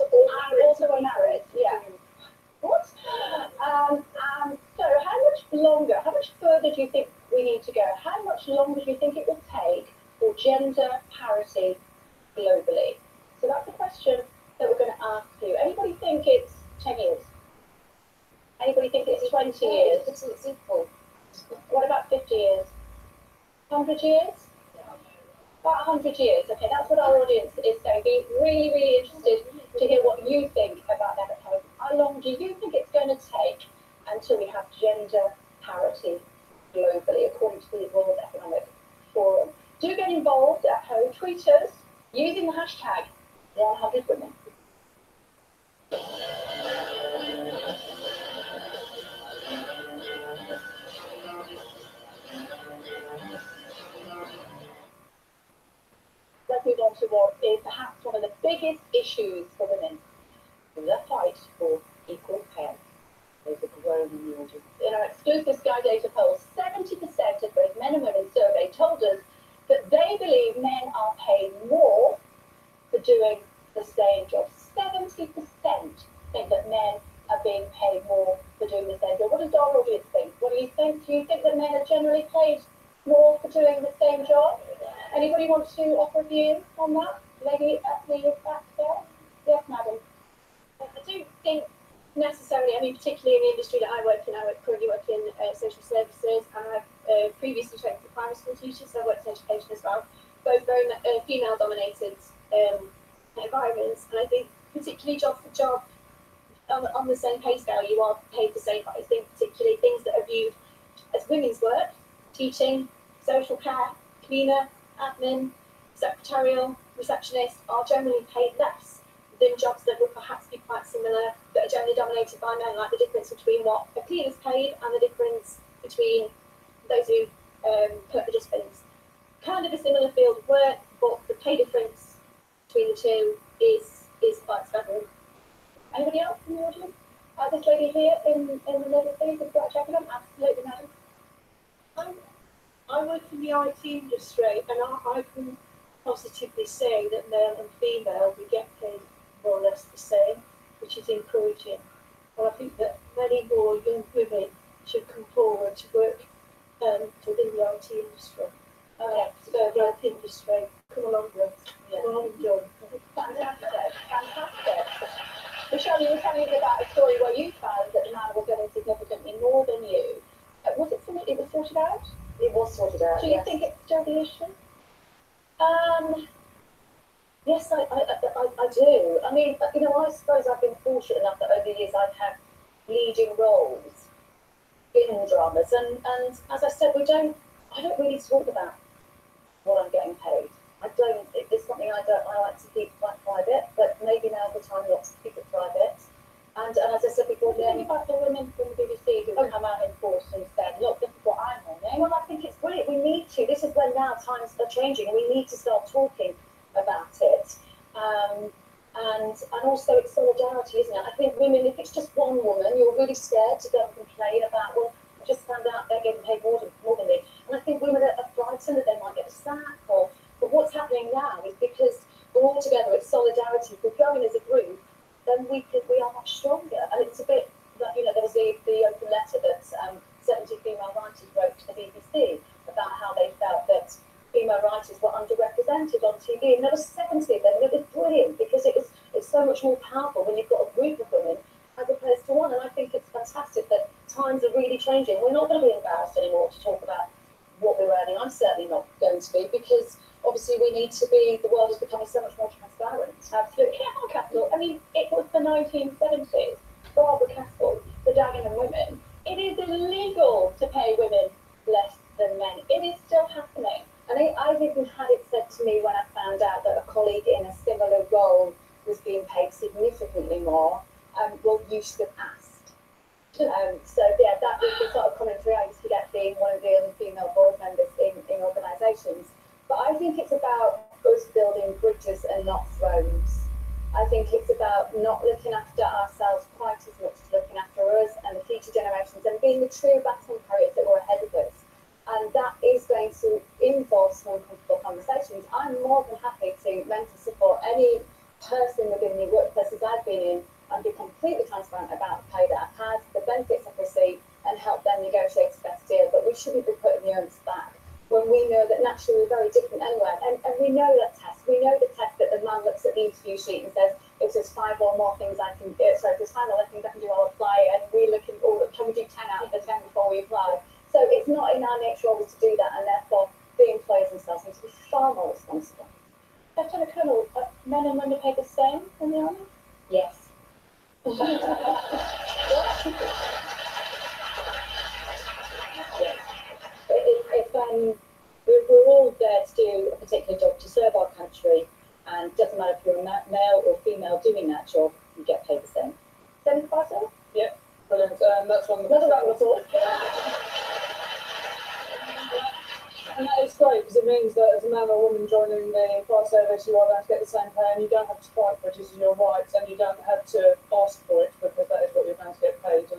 also were married, yeah. What? So how much longer, how much further do you think we need to go? How much longer do you think it will take for gender parity globally? So that's the question that we're going to ask you. Anybody think it's 10 years? Anybody think it's 20 years? It's equal. What about 50 years? 100 years? About 100 years. Okay, that's what our audience is saying. Be really, really interested to hear what you think about that at home. How long do you think it's going to take until we have gender parity globally, according to the World Economic Forum? Do get involved at home. Tweet us using the hashtag 100women. Let's move on to what is perhaps one of the biggest issues for women, the fight for equal pay. There's a growing audience. In our exclusive Sky Data poll, 70% of both men and women surveyed told us that they believe men are paid more for doing the same job. 70% think that men are being paid more for doing the same job. What does our audience think? What do you think? Do you think that men are generally paid more for doing the same job? Anybody want to offer a view on that? Lady at the back there? Yes, madam. I don't think necessarily, I mean, particularly in the industry that I work in, I currently work in social services, and I've previously trained for primary school teachers, so I worked in education as well, both very female-dominated environments, and I think particularly job for job, on the same pay scale, you are paid the same, but I think particularly things that are viewed as women's work, teaching, social care, cleaner, admin, secretarial, receptionist, are generally paid less than jobs that would perhaps be quite similar, that are generally dominated by men, like the difference between what a cleaner's paid and the difference between those who collect the dustbins. Kind of a similar field of work, but the pay difference between the two is quite staggering. Anybody else in the audience? This lady here in the middle, please, have you got a check on? Absolutely, madam. I work in the IT industry, and I can positively say that male and female, we get paid more or less the same, which is encouraging. And I think that many more young women should come forward to work within the IT industry. So the IT industry, come along with us. Come on, John. Fantastic, fantastic. Michelle, you were telling me about a story where you found that the man was getting significantly more than you. Was it something it was sorted out? It was sorted out. Do you think it's still the issue? Yes, I do. I mean, you know, I suppose I've been fortunate enough that over the years I've had leading roles in dramas, and as I said, I don't really talk about what I'm getting paid. It's something I like to keep quite private, but maybe now's the time not to keep it private. And as I said before, What do you think about the women from the BBC who come out in force and said, look, this is what I'm earning? well, I think it's brilliant. We need to. This is when now times are changing, and we need to start talking about it. And also it's solidarity, isn't it? I think women, if it's just one woman, you're really scared to go and complain about, well, I just found out they're getting paid more than me. And I think women are frightened that they might get a sack. But what's happening now is because we're all together, it's solidarity. If we're going as a group, then we are much stronger. And it's a bit like, you know, there was the open letter that 70 female writers wrote to the BBC about how they felt that female writers were underrepresented on TV, and there were 70 of them. And it was brilliant because it's so much more powerful when you've got a group of women as opposed to one. And I think it's fantastic that times are really changing. We're not going to be embarrassed anymore to talk about what we're earning. I'm certainly not going to be, because obviously we need to be, the world is becoming so much more transparent. Absolutely. Carol Castle, I mean, it was the 1970s. Barbara Castle, the Dagenham women. It is illegal to pay women less than men. It is still happening. And I've even had it said to me when I found out that a colleague in a similar role was being paid significantly more. Well, you should have asked. So yeah, that was the sort of commentary I used to get being one of the only female board members in organisations. But I think it's about us building bridges and not thrones. I think it's about not looking after ourselves quite as much as looking after us and the future generations, and being the true baton carriers that we're ahead of them. uncomfortable conversations, I'm more than happy to mentor support any person within the workplaces I've been in and be completely transparent about the pay that I've had, the benefits I've received, and help them negotiate a better deal. But we shouldn't be putting the onus back when we know that naturally we're very different anyway. And we know that test. We know the test that the man looks at the interview sheet and says, if there's 5 or more things I can do, if there's 5 or less things I can do, I'll apply. And we look at, oh, can we do 10 out of the 10 before we apply? So it's not in our nature always to do that, and therefore the employers themselves need to be far more responsible. Lieutenant Colonel, men and women paid the same in the army? Yes. If we're all there to do a particular job to serve our country, and it doesn't matter if you're a male or female doing that job, you get paid the same. Same person? Yeah, brilliant. That's one of the And that is great because it means that as a man or woman joining the fire service, you are going to get the same pay, and you don't have to fight for it as your rights, and you don't have to ask for it because that is what you're going to get paid.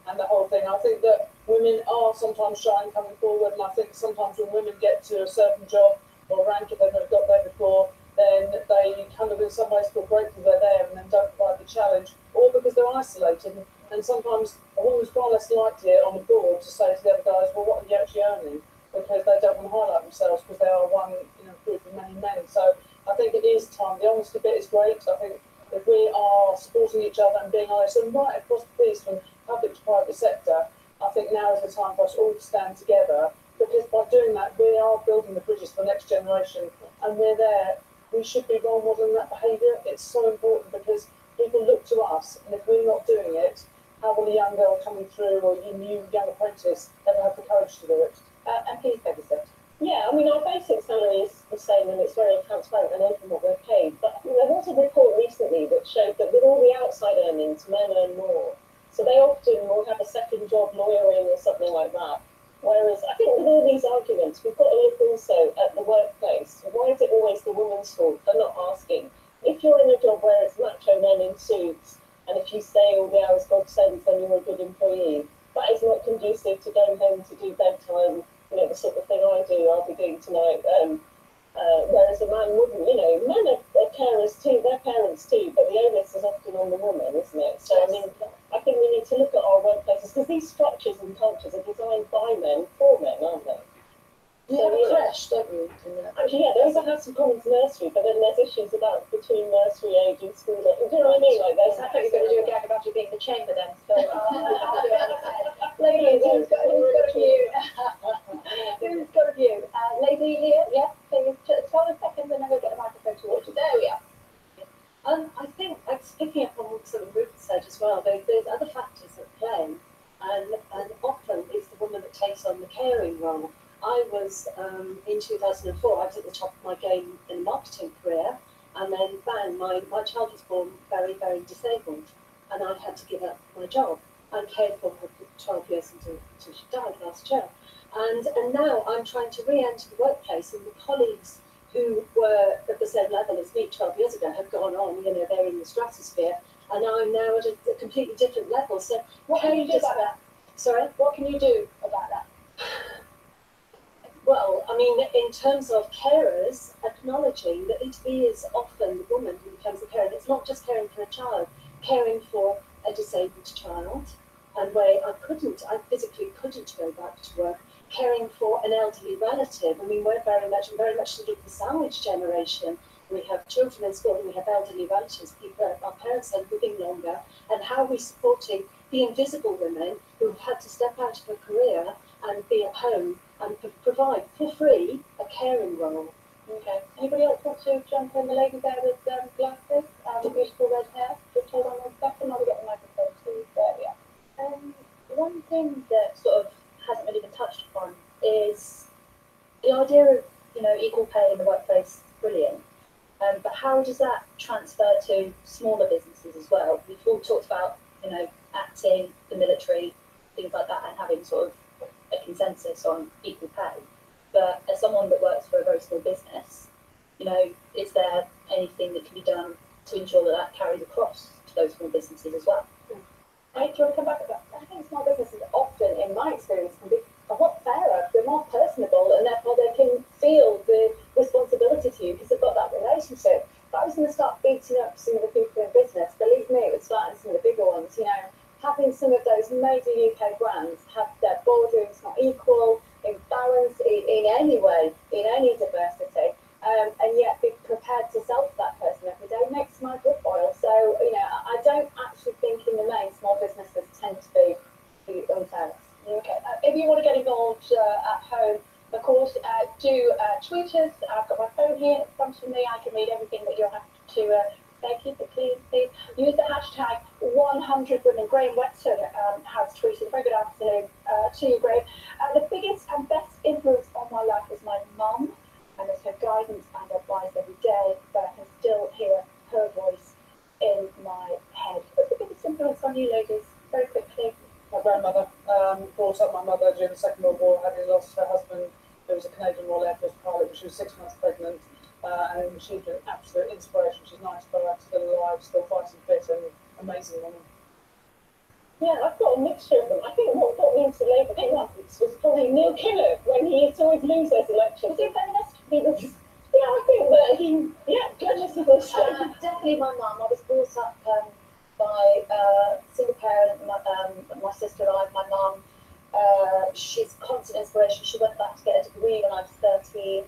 And the whole thing. I think that women are sometimes shy in coming forward, and I think sometimes when women get to a certain job or rank, if they've not got there before, then they kind of in some ways feel grateful they're there and then don't provide the challenge, or because they're isolated. And sometimes a woman's far less likely on the board to say to the other guys, well, what are you actually earning? Because they don't want to highlight themselves because they are one group of many men. So I think it is time. The honesty bit is great. I think if we are supporting each other and being honest, and right across the piece from public to private sector, I think now is the time for us all to stand together, because by doing that we are building the bridges for the next generation, and we're there. We should be role modelling that behaviour. It's so important because people look to us, and if we're not doing it, how will a young girl coming through or a new young apprentice ever have the courage to do it? And please, Pegasus. Yeah, I mean, our basic salary is the same and it's very transparent and open what we're paid. But there was a report recently that showed that with all the outside earnings, men earn more. So they often will have a second job lawyering or something like that. Whereas I think with all these arguments, we've got to look also at the workplace. Why is it always the woman's fault? They're not asking. If you're in a job where it's macho men in suits, and if you stay all the hours God sends, then you're a good employee, that is not conducive to going home to do bedtime, the sort of thing I'll be doing tonight. Whereas a man wouldn't, men are carers too, they're parents too, but the onus is often on the woman, isn't it? So, I mean, I think we need to look at our workplaces, because these structures and cultures are designed by men, for men, aren't they? We have a creche, don't we? Actually, yeah, there's a House of Commons nursery, but then there's issues about between nursery age and school age. Do you know what I mean? Like, there's I thought you were going to do a gag about you being the chamber then. So, Ladies, who's got a view? Who's got a view? Lady Leah, yeah, please, 12 seconds and then we'll get the microphone towards you. There we are. I think it's picking up on what sort of Ruth said as well. There's other factors at play, and often it's the woman that takes on the caring role. I was in 2004. I was at the top of my game in a marketing career, and then bang, my child was born very, very disabled, and I had to give up my job. I cared for her for 12 years until she died last year, and now I'm trying to re-enter the workplace, and the colleagues who were at the same level as me 12 years ago have gone on. They're in the stratosphere, and I'm now at a completely different level. So what can you do about that? Sorry, what can you do about that? Well, I mean, in terms of carers, acknowledging that it is often the woman who becomes the carer. It's not just caring for a child, caring for a disabled child, and where I physically couldn't go back to work, caring for an elderly relative. I mean, we're very much sort of the sandwich generation. We have children in school and we have elderly relatives. Our parents are living longer, and how are we supporting the invisible women who've had to step out of a career and be at home and provide for free a caring role? Okay. Anybody else want to jump in? The lady there with glasses and the beautiful red hair. Just hold on 1 second while we get the microphone too. There we are. One thing that sort of hasn't really been touched upon is the idea of equal pay in the workplace. Brilliant, but how does that transfer to smaller businesses as well? We've all talked about acting, the military, things like that, and having sort of a consensus on equal pay. But as someone that works for a very small business, is there anything that can be done to ensure that carries across to those small businesses as well? Right, do you want to come back to that? I think small businesses often, in my experience, can be a lot fairer. They're more personable, and therefore they can feel the in any way, in any diversity, and yet be prepared to sell to that person every day makes my blood boil. So, I don't actually think in the main small businesses tend to be unfair. Okay. If you want to get involved at home, of course, do tweet us. I've got my phone here in front of me. I can read everything that you'll have to thank you, but please use the hashtag 100women. Graham Wetson has tweeted, very good afternoon to you, Graham. The biggest and best influence on my life was my mum, and it's her guidance and advice every day, but I can still hear her voice in my head. What's the biggest influence on you, ladies? Very quickly. My grandmother brought up my mother during the Second World War, having lost her husband, who was a Canadian Royal Air Force pilot, but she was 6 months pregnant. And she's an absolute inspiration. She's 95, still alive, still fighting fit, and amazing woman. Yeah, I've got a mixture of them. I think what got me into Labour politics was probably Neil Kinnock when he used to always lose those elections. Was he a feminist? He was, yeah, I think that goodness of us. Definitely my mum. I was brought up by single parent, my sister and I, my mum. She's a constant inspiration. She went back to get a degree when I was 13.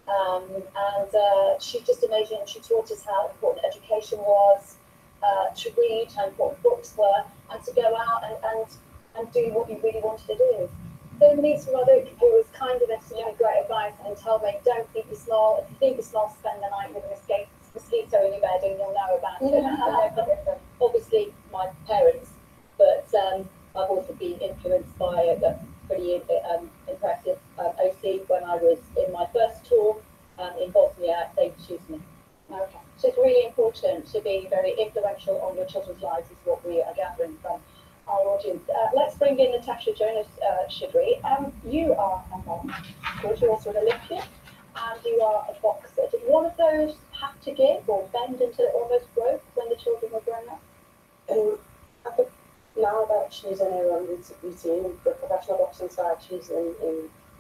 And she's just amazing. She taught us how important education was, to read, how important books were, and to go out and do what you really wanted to do. Then Lisa Ruddock, who was kind of extremely great advice and told me, don't think you're small. If you think you're small, spend the night with a mosquito in your bed and you'll know about it. Obviously, my parents, but I've also been influenced by a pretty impressive OC when I was in my first tour in Bosnia. They choose me. Okay. So it's really important to be very influential on your children's lives, is what we are gathering from our audience. Let's bring in Natasha Jonas Shidri. You are a mom, of course, you're also an Olympian, and you are a boxer. Did one of those have to give or bend into almost growth when the children were growing up? I think now that she's in her own routine, the professional boxing side, she's in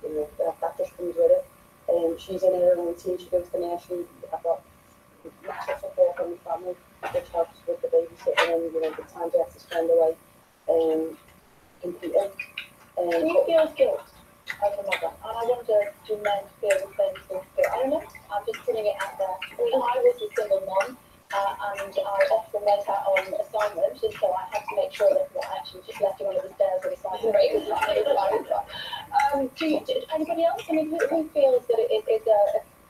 that just comes with it. She's in her own routine, she goes to nursery. I've got lots of support from the family, which helps with the babysitting and the time they have to spend away competing. Do you feel guilt as a mother? And I wonder, do men feel the same sort of guilt? I don't know, I'm just putting it out there. I mean, I was a single mom, and I often went out on assignments, and so I had to make sure that I actually just left her under the stairs with a sign of break. Anybody else? I mean, who feels that it is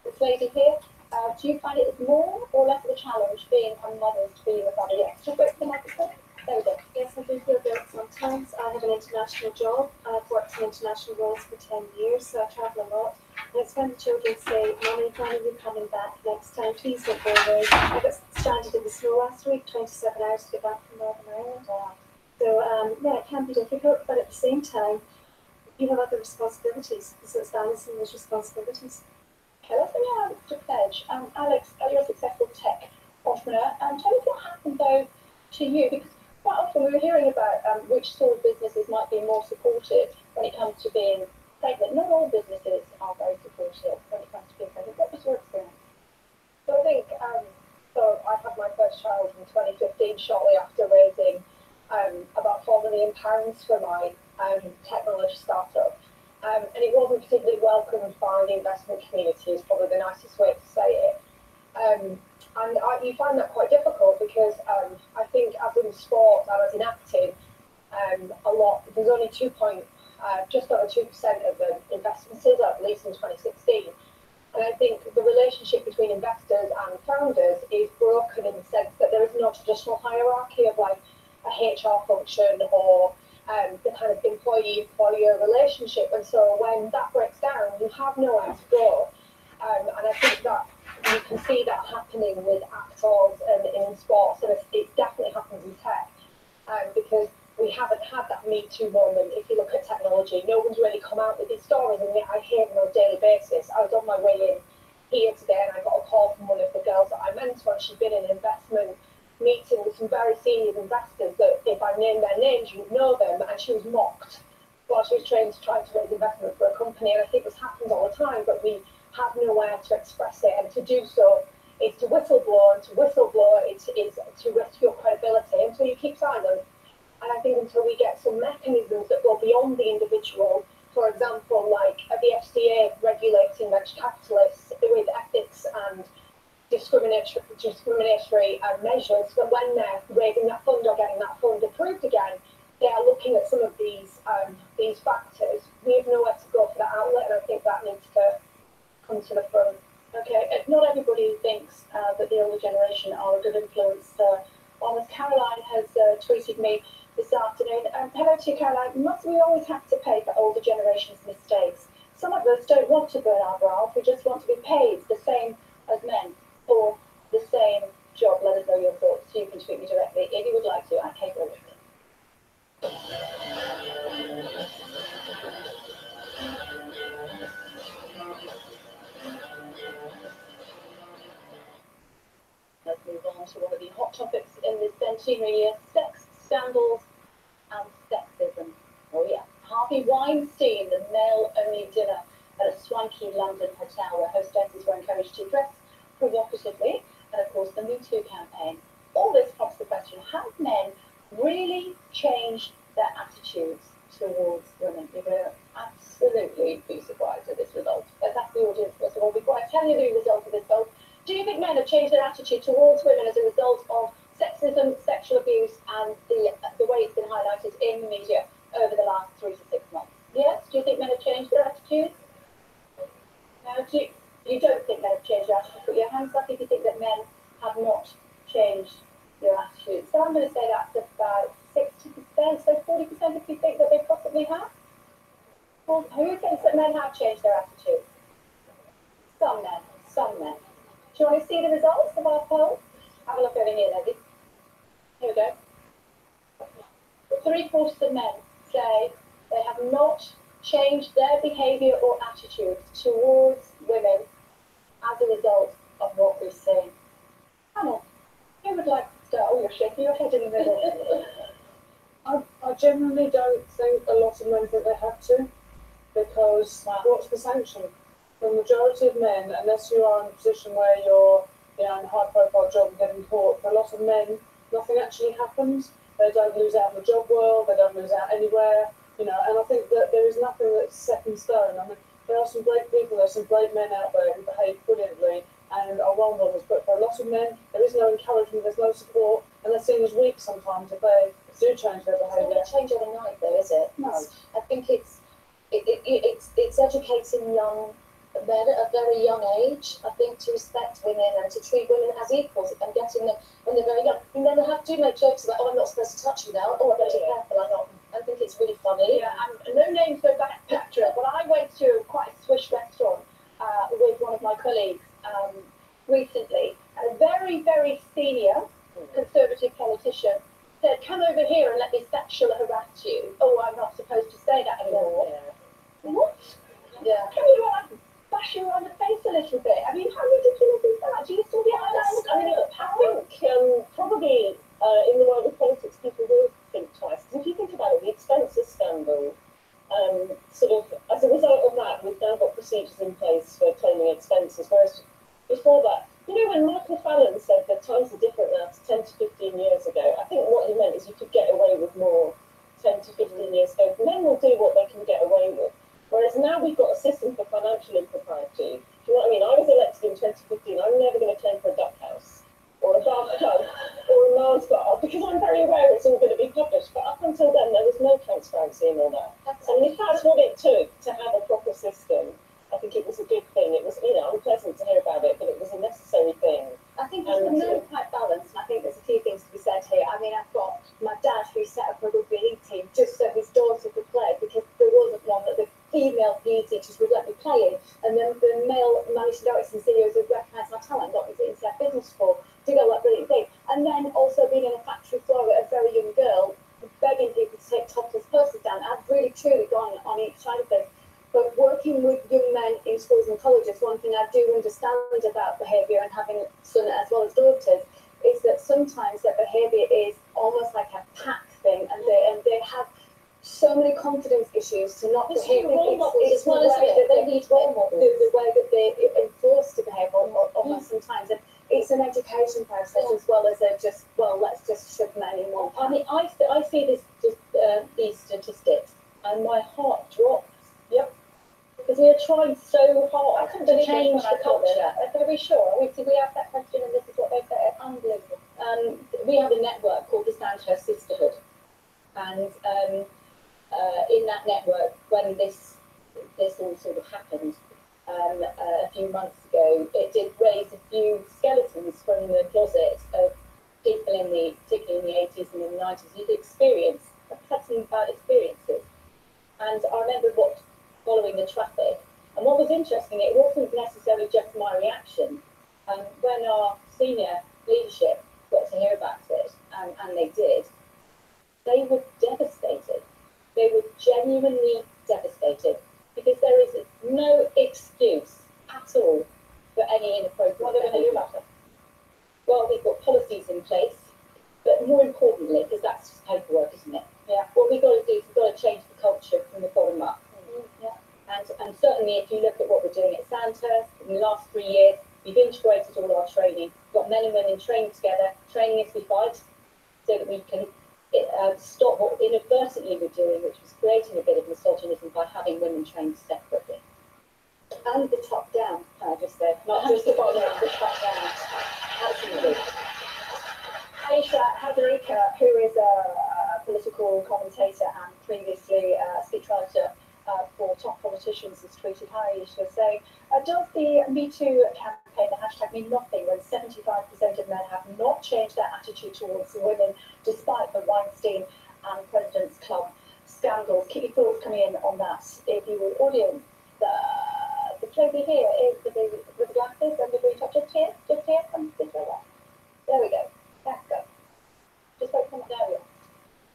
this lady here? Do you find it more or less of a challenge being a mother to be with family? Extra quick for the microphone? There we go. Yes, I do feel guilt sometimes. I have an international job. I've worked in international roles for 10 years, so I travel a lot. And it's when the children say, Mommy, when are you coming back next time? Please don't go away. I got stranded in the snow last week, 27 hours to get back from Northern Ireland. So, it can be difficult, but at the same time, you have other responsibilities. So it's balancing those responsibilities. Okay, let's bring it out to Pledge. Alex, you're a successful tech entrepreneur. Tell us what happened, though, to you, because quite often we were hearing about which sort of businesses might be more supportive when it comes to being pregnant. Not all businesses are very supportive when it comes to being pregnant. What was your experience? So I think, so I had my first child in 2015, shortly after raising about £4 million for my technology startup. And it wasn't particularly welcomed by the investment community, is probably the nicest way to say it. You find that quite difficult because I think as in sport and as in acting, there's only just over 2% of the investments, at least in 2016. And I think the relationship between investors and founders is broken in the sense that there is no traditional hierarchy of like a HR function or the kind of employee-employer relationship. And so when that breaks down, you have nowhere to go. And I think that you can see that happening with actors and in sports, and it definitely happens in tech, because we haven't had that Me Too moment. If you look at technology, no one's really come out with these stories, and I hear them on a daily basis. I was on my way in here today, and I got a call from one of the girls that I mentor, and she'd been in an investment meeting with some very senior investors that if I named their names, you would know them, and she was mocked while she was trying to raise investment for a company. And I think this happens all the time, but we have nowhere to express it, and to do so is to whistleblow, and to whistleblow is to risk your credibility until you keep silent. And I think until we get some mechanisms that go beyond the individual, for example, like a the FCA regulating venture capitalists with ethics and discriminatory measures, but when they're raising that fund or getting that fund approved again, they are looking at some of these factors. We have nowhere to go for that outlet, and I think that needs to come to the front. Okay, not everybody thinks that the older generation are a good influence. Almost Caroline has tweeted me this afternoon. Hello to you, Caroline. Must we always have to pay for older generations' mistakes? Some of us don't want to burn our brows. We just want to be paid the same as men for the same job. Let us know your thoughts. You can tweet me directly if you would like to. I can't go with it. Let's move on to one of the hot topics in this centenary year: sex scandals and sexism. Oh yeah, Harvey Weinstein, the male-only dinner at a swanky London hotel where hostesses were encouraged to dress provocatively, and of course the Me Too campaign. All this prompts the question: have men really changed their attitudes towards women? You're going to absolutely be surprised at this result. Let's ask the audience first of all before I tell you the result of this poll. Do you think men have changed their attitude towards women as a result of sexism, sexual abuse, and the way it's been highlighted in the media over the last 3 to 6 months? Yes? Do you think men have changed their attitudes? No? You don't think men have changed their attitudes? Put your hands up if you think that men have not changed their attitudes. So I'm going to say that's about 60%, so 40% if you think that they possibly have. Well, who thinks that men have changed their attitudes? Some men, some men. Do you want to see the results of our poll? Have a look over here, ladies. Here we go. 3/4 of men say they have not changed their behaviour or attitudes towards women as a result of what we've seen. Hannah, who would like to start? Oh, you're shaking your head in the middle. I generally don't think a lot of men think they have to, because what's the sanction? The majority of men, unless you are in a position where you're in a high-profile job and getting caught, for a lot of men, nothing actually happens. They don't lose out in the job world, they don't lose out anywhere, and I think that there is nothing that's set in stone. I mean, there are some great people, there's some great men out there who behave brilliantly and are role models, but for a lot of men, there is no encouragement, there's no support, and they're seen as weak sometimes if they do change their behaviour. It's not going to change overnight, though, is it? No. I think it's educating young men at a very young age, I think, to respect women and to treat women as equals and getting them when they're very young. You never have to make jokes about, oh, I'm not supposed to touch you now, oh, I better be careful, I'm not. I think it's really funny. Yeah, and no names go back to but I went to quite a swish restaurant with one of my colleagues recently, and a very, very senior Conservative politician said, come over here and let me sexually harass you. Oh, I'm not supposed to say that anymore. Yeah. What? Yeah. Can you bash you around the face a little bit? I mean, how ridiculous is that? Do you still get that? I think probably in the world of politics, people will think twice. Because if you think about it, the expenses scandal, sort of as a result of that, we've now got procedures in place for claiming expenses. Whereas before that, when Michael Fallon said that times are different now to 10 to 15 years ago, I think what he meant is you could get away with more 10 to 15 years ago. Men will do what they can get away with. Whereas now we've got a system for financial impropriety. Do you know what I mean? I was elected in 2015. I'm never going to claim for a duck house or a bathtub or a Mars bar because I'm very aware it's all going to be published. But up until then, there was no transparency in all that. And if that's what it took to have a proper system, I think it was a good thing. It was, unpleasant to hear about it, but it was a necessary thing. I think it's been quite balanced, and I think there's a few things to be said here. I mean, I've got my dad who set up a rugby league team just so his daughter could play because there wasn't one that the female PE teachers would let me play in, and then the male managing directors and CEOs would recognise my talent, got me into their business school to go that brilliant thing. And then also being in a factory floor at a very young girl, begging people to take topless purses down. I've really truly gone on each side of this. But working with young men in schools and colleges, one thing I do understand about behaviour and having son as well as daughters is that sometimes their behaviour is almost like a pack thing, and they have so many confidence issues to not behave. It's one of the they need role models. The way that they enforce to behave almost sometimes, and it's an education process as well as let's just shove men in one. I mean, I see these statistics, and my heart drops. Yep. Because we're trying so hard I couldn't to believe change this when the I saw this. culture. Are we sure? Did we ask that question and this is what they said? Unbelievable. We have a network called the Sandhurst Sisterhood, and in that network, when this all sort of happened a few months ago, it did raise a few skeletons from the closet of people particularly in the 80s and in the 90s, who'd experienced, had some bad experiences. And I remember following the traffic, and what was interesting, it wasn't necessarily just my reaction. When our senior leadership got to hear about it, and they did, they were devastated. They were genuinely devastated, because there is no excuse at all for any inappropriate What are they going to do about it? Well, we've got policies in place, but more importantly, because that's just paperwork, isn't it? Yeah. What we've got to do is we've got to change the culture from the bottom up. Yeah. And certainly, if you look at what we're doing at Sandhurst, in the last 3 years, we've integrated all our training, got men and women trained together, training as we fight, so that we can stop what inadvertently we're doing, which was creating a bit of misogynism by having women trained separately. And the top down, can I just say, Not just the bottom up, the top down. Absolutely. Aisha Hazarika, who is a political commentator and previously a speechwriter for top politicians, has tweeted, "Hi Aisha," saying, "Does the Me Too campaign, the hashtag, mean nothing when 75% of men have not changed their attitude towards women, despite the Weinstein and President's Club scandals?" Keep your thoughts coming in on that. If you were audience, the lady here is with the glasses and the green top, just here, come this way there. There we go. Let's go. Just wait for there we are.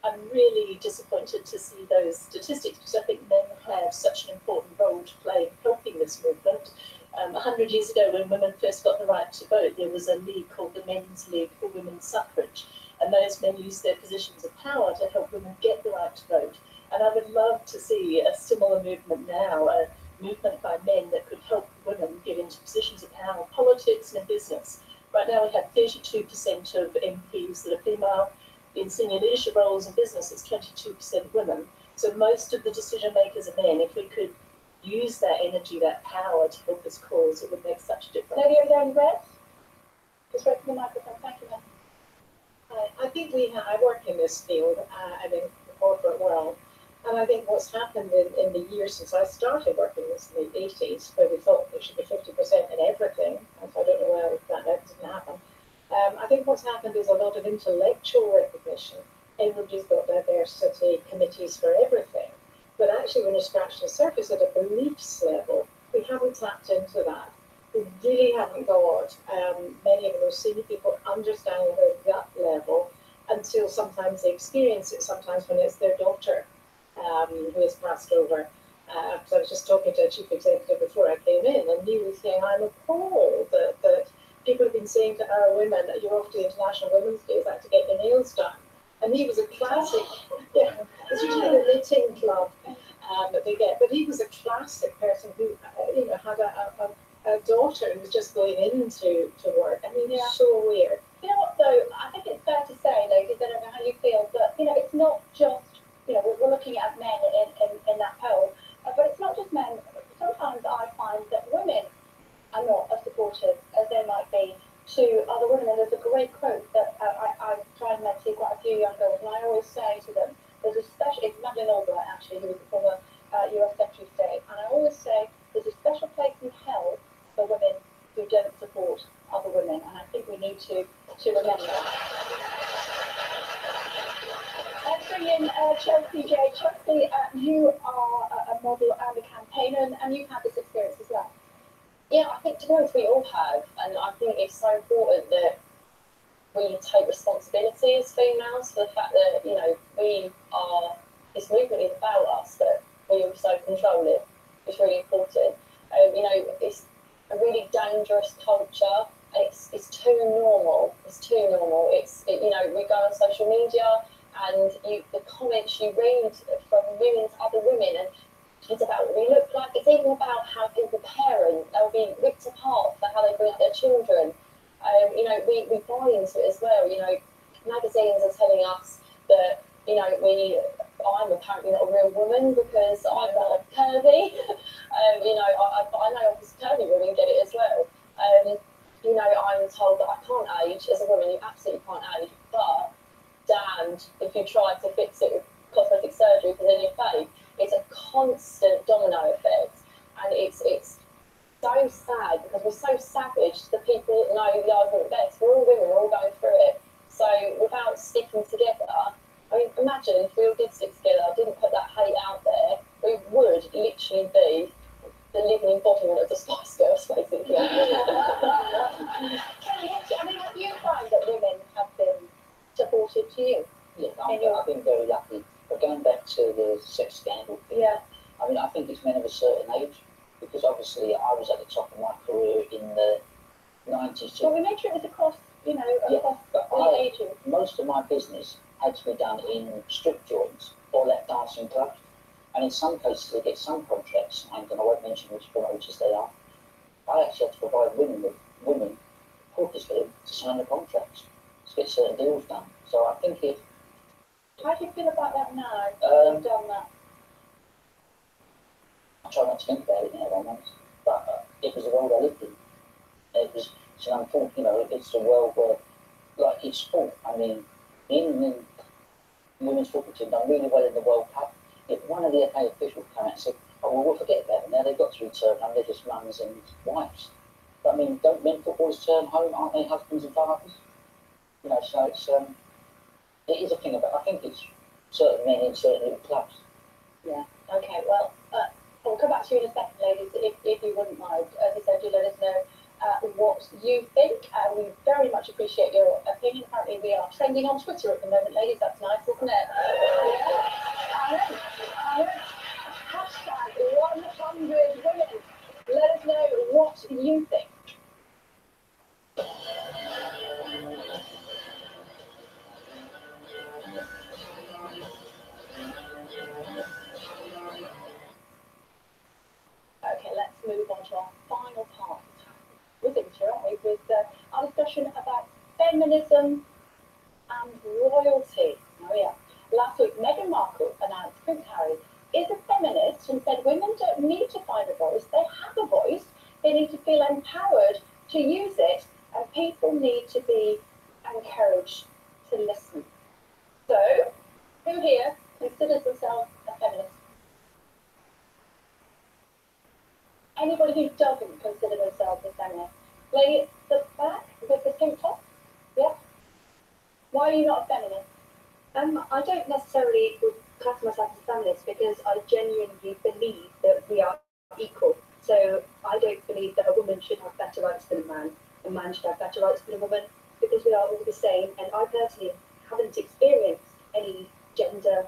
I'm really disappointed to see those statistics, because I think men have such an important role to play in helping this movement. 100 years ago, when women first got the right to vote, there was a league called the Men's League for Women's Suffrage, and those men used their positions of power to help women get the right to vote. And I would love to see a similar movement now, a movement by men that could help women get into positions of power in politics and in business. Right now, we have 32% of MPs that are female. In senior leadership roles in business, it's 22% women. So most of the decision makers are men. If we could use that energy, that power to help this cause, it would make such a difference. Lady over there in red? Just wait for the microphone. Thank you, ma'am. I think I work in this field and in the corporate world. And I think what's happened in the years since I started working this in the 80s, where we thought there should be 50% in everything, and so I don't know why that didn't happen. I think what's happened is a lot of intellectual recognition. Everybody's got diversity committees for everything. But actually, when you scratch the surface at a beliefs level, we haven't tapped into that. We really haven't got many of those senior people understanding their gut level until sometimes they experience it, sometimes when it's their daughter who has passed over. So I was just talking to a chief executive before I came in, and he was saying, I'm appalled that people have been saying to our women that you're off to the International Women's Day, is that to get your nails done? And he was a classic, it's usually the knitting club that they get, but he was a classic person who, had a daughter who was just going into work. I mean, it's so weird. You know what, though, I think it's fair to say, ladies, I don't know how you feel, but, it's not just, we're looking at men in that poll, but it's not just men. Sometimes I find that women are not as supportive as they might be to other women. And there's a great quote that I try and mentor quite a few young girls, and I always say to them, there's a special, it's Madeleine Albright actually, who was the former US Secretary of State, and I always say there's a special place in hell for women who don't support other women, and I think we need to remember that. Let's bring in Chelsea J. Chelsea, you are a model and a campaigner, and you've had this experience as well. Yeah, I think, to be honest, we all have, and I think it's so important that we take responsibility as females for the fact that, this movement is about us, but we also control it. It's really important. It's a really dangerous culture. It's too normal. It's too normal. We go on social media, and the comments you read from women to other women, and it's about what we look like. It's even about how people parent. They'll be ripped apart for how they bring up their children. We buy into it as well. Magazines are telling us that, we I'm apparently not a real woman because I'm not curvy. I know obviously curvy women get it as well. I'm told that I can't age as a woman. You absolutely can't age, but damned if you try to fix it with cosmetic surgery, because in your face, it's a constant domino effect, and it's so sad because we're so savage. The people know the argument best. We're all women. We're all going through it. So without sticking together, I mean, imagine if we all did stick together, didn't put that hate out there, we would literally be the living embodiment of the Spice Girls, basically. I mean, have you found that women have been supportive to you? Yeah, I've been very lucky. But going back to the sex scandal thing, Yeah. I mean, I think it's men of a certain age, because obviously I was at the top of my career in the 90s. Well, we made sure it was across, across all ages. Most of my business had to be done in strip joints or lap dancing clubs. And in some cases, they get some contracts signed, and I won't mention which promoters they are. I actually had to provide women porters for them to sign the contracts to get certain deals done. So I think it. How do you feel about that now? You've done that. I try not to think about it now, I'm honest. But it was the world I lived in. It's an unfortunate, it's a world where, like, it's sport. I mean, England women's football team done really well in the World Cup. If one of the FA officials came out and said, oh, well, we'll forget about it now, they've got to return home, they're just mums and wives. But I mean, don't men footballers turn home, aren't they husbands and fathers? So it is a thing about, I think it's certain men in certain little clubs. Yeah, okay, well, I'll come back to you in a second, ladies, if you wouldn't mind. As I said, do let us know what you think. We very much appreciate your opinion. Apparently we are trending on Twitter at the moment, ladies. That's nice, isn't it? Hashtag 100 women. Let us know what you think. Okay, let's move on to our final part with Inter, aren't we? With our discussion about feminism and royalty. Oh yeah. Last week, Meghan Markle announced Prince Harry is a feminist and said women don't need to find a voice. They have a voice. They need to feel empowered to use it, and people need to be encouraged to listen. So, who here considers themselves a feminist? Anybody who doesn't consider themselves a feminist? Lady at the back with the pink top? Yeah. Why are you not a feminist? I don't necessarily class myself as a feminist because I genuinely believe that we are equal. So I don't believe that a woman should have better rights than a man should have better rights than a woman, because we are all the same. And I personally haven't experienced any gender,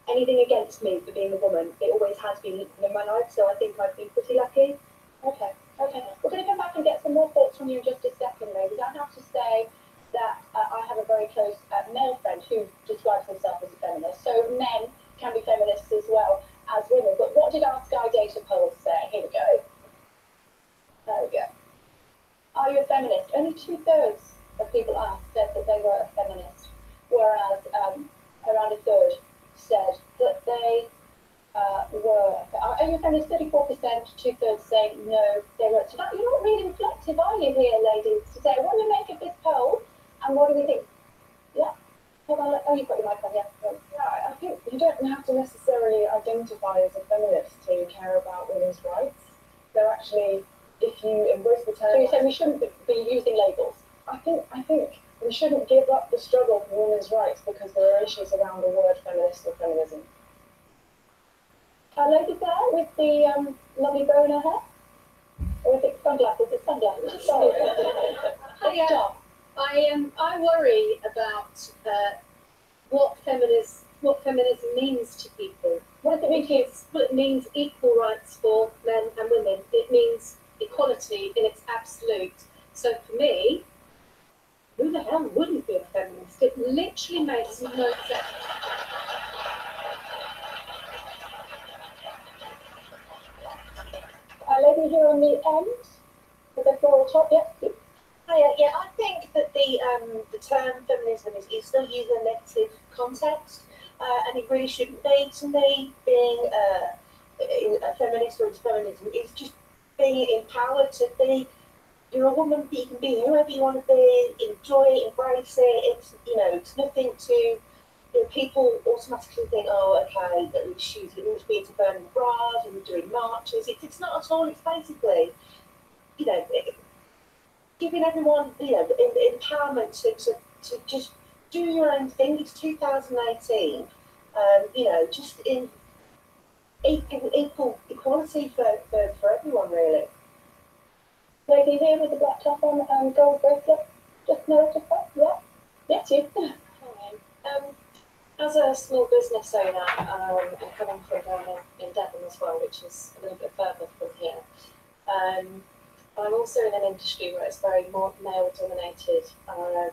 anything against me for being a woman. It always has been equal in my life, so I think I've been pretty lucky. Okay. We're going to come back and get some more thoughts from you in just a second, ladies. I have to say that I have a very close male friend who describes himself as a feminist. So men can be feminists as well as women. But what did our Sky Data poll say? Here we go. There we go. Are you a feminist? Only 2/3 of people asked said that they were a feminist, whereas around a third said that they were. Are you a feminist? 34%, 2/3 saying no, they weren't. So that, you're not really reflective, are you, here, ladies? To say, what do we make of this poll, and what do we think? Yeah. Hold on. Oh, you've got your mic on. Yeah. Yeah, I think you don't have to necessarily identify as a feminist to care about women's rights. They're actually, if you embrace the term. So you say we shouldn't be using labels? I think we shouldn't give up the struggle for women's rights because there are issues around the word feminist or feminism. Lady there with the lovely bow in her hair? Or is it sunglasses? It's sunglasses. Sorry. I worry about what feminism means to people. What does it mean to you? Well, it means equal rights for men and women. It means equality in its absolute. So for me, who the hell wouldn't be a feminist? It literally makes no sense. Lady here on the end, with the floral top, yeah. Yeah, I think that the term feminism is still used in a negative context. and it really shouldn't be. To me, being a feminist or into feminism is just being empowered to be. You're a woman, but you can be whoever you want to be. Enjoy it, embrace it. It's it's nothing to. People automatically think, oh, okay, that she's must be into burning bras and doing marches. It's not at all. It's basically, giving everyone, empowerment to just do your own thing. It's 2018. Just in equal equality for everyone, really. Lady here with the black top on and gold bracelet. Just noticed that? Yeah. Yes, you. As a small business owner, and coming from down in Devon as well, which is a little bit further from here, I'm also in an industry where it's very more male dominated. And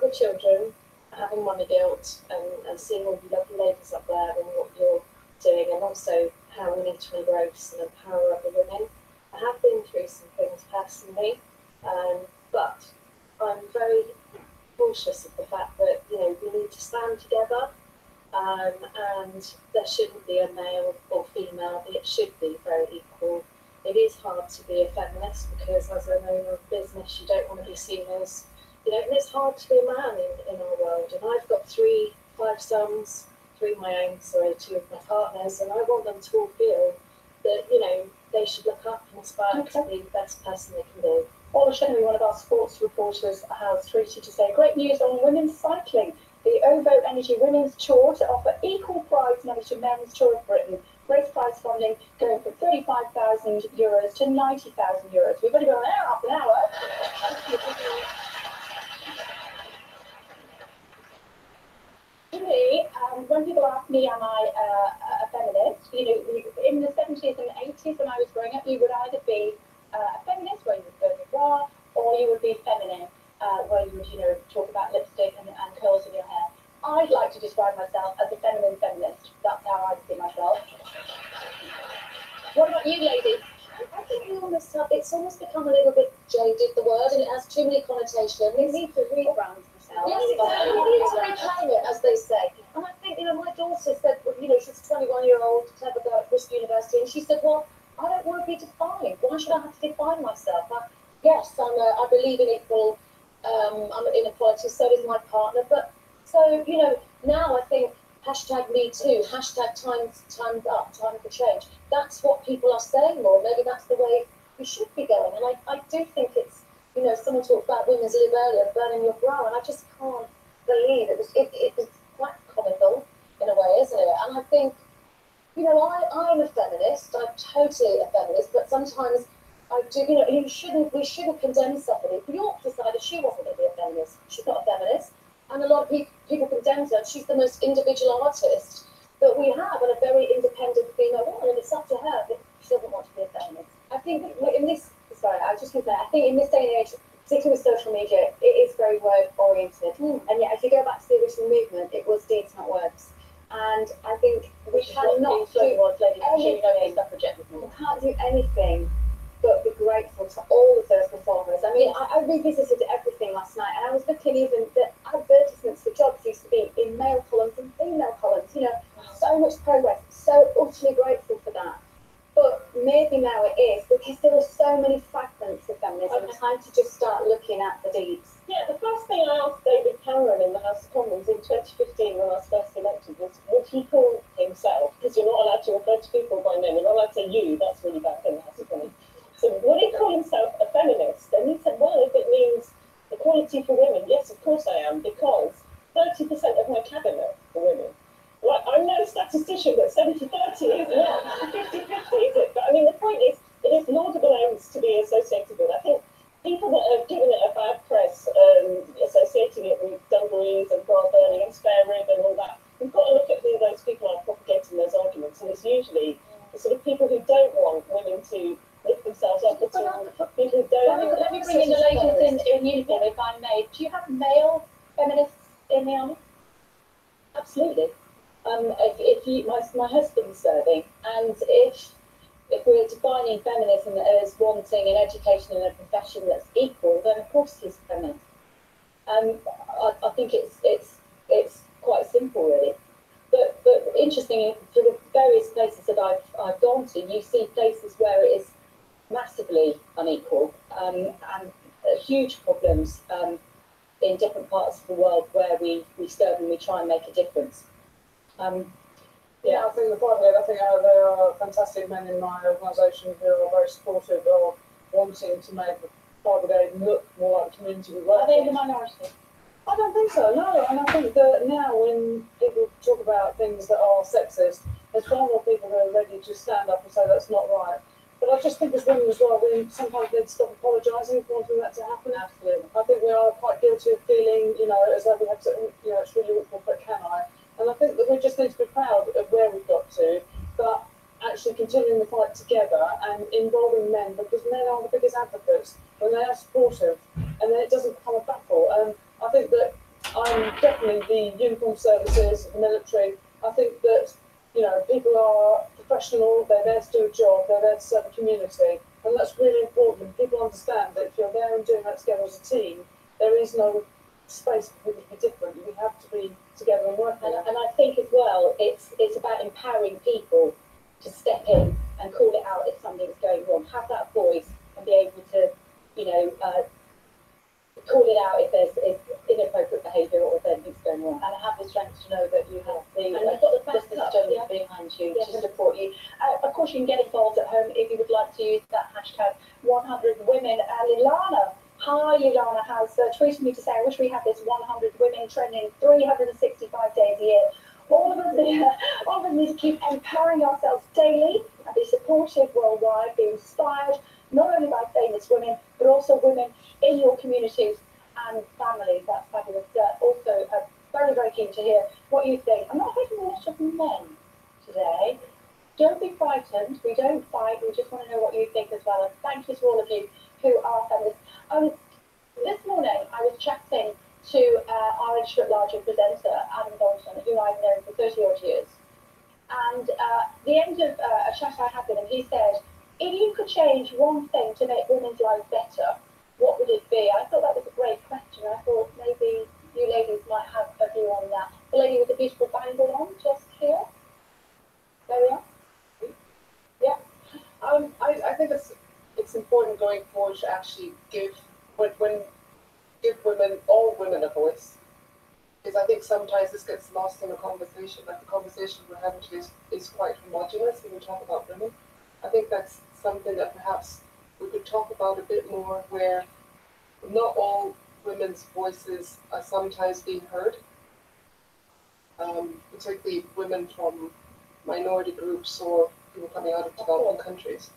with children, having money guilt and seeing all the lovely ladies up there and what you're doing, and also how we need to embrace and empower other women. I have been through some things personally, but I'm very cautious of the fact that we need to stand together, and there shouldn't be a male or female, but it should be very equal. It is hard to be a feminist because as an owner of business, you don't want to be seen as, and it's hard to be a man in our world. And I've got 5 sons, 3 of my own, 2 of my partners, and I want them to all feel that they should look up and aspire to be the best person they can be. Paula Shenry, one of our sports reporters, has tweeted to say, great news on women's cycling. The OVO Energy Women's Tour to offer equal prize money to Men's Tour of Britain. Race prize funding going from €35,000 to €90,000. We've only got half an hour. To me, when people ask me, am I a feminist? In the 70s and 80s when I was growing up, you would either be a feminist, where you would go to bra, or you would be feminine, where you would, talk about lipstick and curls in your hair. I'd like to describe myself as a feminine feminist. That's how I see myself. What about you, ladies? I think it's almost become a little bit jaded, the word, and it has too many connotations. We need to rebrand ourselves. Yes, exactly. We need to reclaim it, as they say. And I think, my daughter said, she's a 21-year-old, clever girl at Bristol University, and she said, well, I don't want to be defined. Why should I have to define myself? Yes, I believe in equal, I'm inequality, so does my partner. But so, now I think #MeToo, #time's up, time for change. That's what people are saying more. Maybe that's the way we should be going. And I do think it's, someone talked about women's lib earlier, burning your bra, and I just can't believe it was quite comical in a way, isn't it? And I think, I'm a feminist. I'm totally a feminist, but sometimes I do, we shouldn't condemn somebody. Bjork decided she wasn't going to be a feminist. She's not a feminist. And a lot of people condemn her. She's the most individual artist that we have, and a very independent female woman, and it's up to her that she doesn't want to be a feminist. I think in this, I was just going to say, I think in this day and age, particularly with social media, it is very word-oriented. And yet, if you go back to the original movement, it was deeds, not words. And I think we cannot do anything. We can't do anything but be grateful to all the first performers. I mean, I revisited everything last night, and I was looking even that advertisements for jobs used to be in male columns and female columns. So much progress. So utterly grateful for that. But maybe now it is because there are so many fragments of feminism. It's time to just start looking at the deeds. Yeah, the first thing I asked David Cameron in the House of Commons in 2015 when I was first elected was, would he call himself, because you're not allowed to refer to people by name, you're not allowed to say you, that's really bad in the House of Commons. So would he call himself a feminist? And he said, well, if it means equality for women, yes, of course I am, because 30% of my cabinet are women. Well, I'm no statistician, but 70-30 is not 50-50, is it? But I mean, the point is, it is laudable aims to be associated with. I think people that have given it a bad press, associating it with dungarees and bra burning and spare rib and all that, we've got to look at who those people are propagating those arguments. And it's usually the sort of people who don't want women to lift themselves up at all. People who don't. Let me bring in the ladies in uniform, if I may. Do you have male feminists in the army? Absolutely. My husband's serving, and if we're defining feminism as wanting an education and a profession that's equal, then of course he's a feminist. I think it's quite simple, really. But interesting, for the various places that I've gone to, you see places where it is massively unequal and huge problems in different parts of the world where we serve and we try and make a difference. Yeah, I think the point of it, I think there are fantastic men in my organisation who are very supportive of wanting to make the fire brigade look more like a community we work Are they in. the minority? I don't think so, no. And I think that now when people talk about things that are sexist, there's far more people who are ready to stand up and say that's not right. But I just think as women as well, we sometimes need to stop apologising for wanting that to happen. Absolutely. I think we are quite guilty of feeling, as though we have to, it's really awful, but can I? And I think that we just need to be proud of where we've got to, but actually continuing the fight together and involving men, because men are the biggest advocates when they are supportive, and then it doesn't become a battle. And I think that I'm definitely the uniformed services, the military. I think that, people are professional, they're there to do a job, they're there to serve the community, and that's really important. People understand that if you're there and doing that together as a team, there is no space for people to be different. We have to be together and working. And I think as well, it's about empowering people to step in and call it out if something's going wrong. Have that voice and be able to, call it out if there's inappropriate behaviour or if anything's going wrong. And have the strength to know that you have the, and you've got the system behind you to support you. Of course, you can get involved at home if you would like to use that hashtag 100 women. And Ilana, hi, Ilana has tweeted me to say, I wish we had this 100 women trending 365 days a year. All of us need to keep empowering ourselves daily and be supportive worldwide, be inspired not only by famous women, but also women in your communities and families. That's fabulous. Also, very, very keen to hear what you think. I'm not having a lot of men today. Don't be frightened. We don't fight. We just want to know what you think as well. And thank you to all of you who are feminists. This morning, I was chatting to our editor at large and presenter, Adam Bolton, who I've known for 30 odd years. And at the end of a chat I had with him, he said, if you could change one thing to make women's lives better, what would it be? I thought that was a great question. I thought maybe you ladies might have a view on that. The lady with the beautiful bangle on, just here. There we are. Yeah. I think it's important going forward to actually give women, all women, a voice. Because I think sometimes this gets lost in the conversation. Like the conversation we're having today is quite homogenous when we talk about women. I think that's something that perhaps we could talk about a bit more, where not all women's voices are sometimes being heard, particularly women from minority groups or people coming out of developing countries.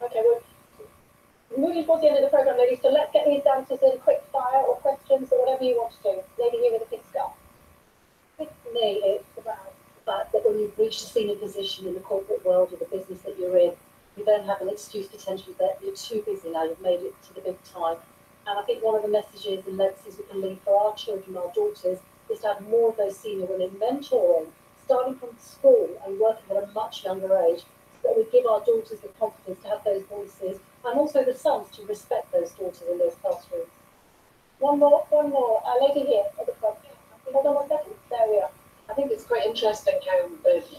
Okay, well, moving towards the end of the programme, ladies, so let's get these answers in quick fire or questions or whatever you want to do. Lady here with a pink scarf. For me, it's about the fact that when you've reached a senior position in the corporate world or the business that you're in, you then have an excuse potentially that you're too busy now, you've made it to the big time. And I think one of the messages and legacies we can leave for our children, our daughters, is to have more of those senior women mentoring, starting from school and working at a much younger age, so that we give our daughters the confidence to have those voices, and also the sons to respect those daughters in those classrooms. One more. Lady here at the front. Hold on 1 second. There we are. I think it's quite interesting how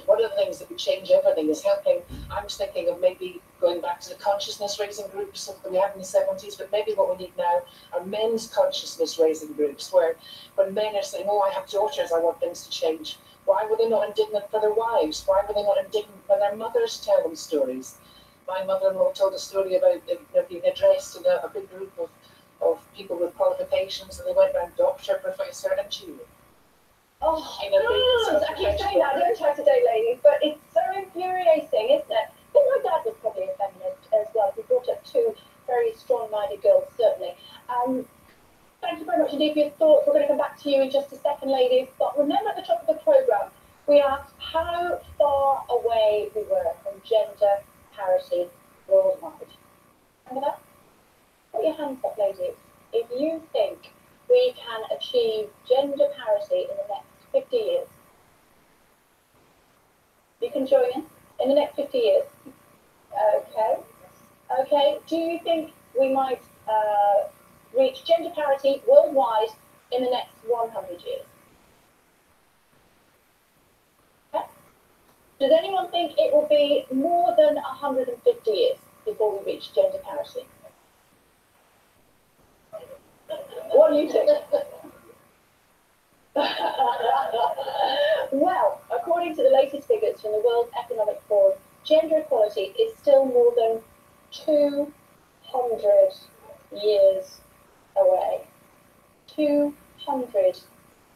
one of the things that would change everything is helping. I was thinking of maybe going back to the consciousness raising groups that we had in the 70s, but maybe what we need now are men's consciousness raising groups, where when men are saying, oh, I have daughters, I want things to change. Why were they not indignant for their wives? Why were they not indignant when their mothers tell them stories? My mother-in-law told a story about being addressed in a big group of people with qualifications, and they went around doctor, professor, and tutor. Oh, I keep saying that, don't I, today, ladies? But it's so infuriating, isn't it? I think my dad was probably a feminist as well. He brought up two very strong-minded girls, certainly. Thank you very much indeed for your thoughts. We're going to come back to you in just a second, ladies. But remember at the top of the programme, we asked how far away we were from gender parity worldwide. Remember that? Put your hands up, ladies. If you think we can achieve gender parity in the next 50 years. You can join in the next 50 years. Okay. Do you think we might reach gender parity worldwide in the next 100 years? Does anyone think it will be more than 150 years before we reach gender parity? What do you think? Well, according to the latest figures from the World Economic Forum, gender equality is still more than 200 years away. 200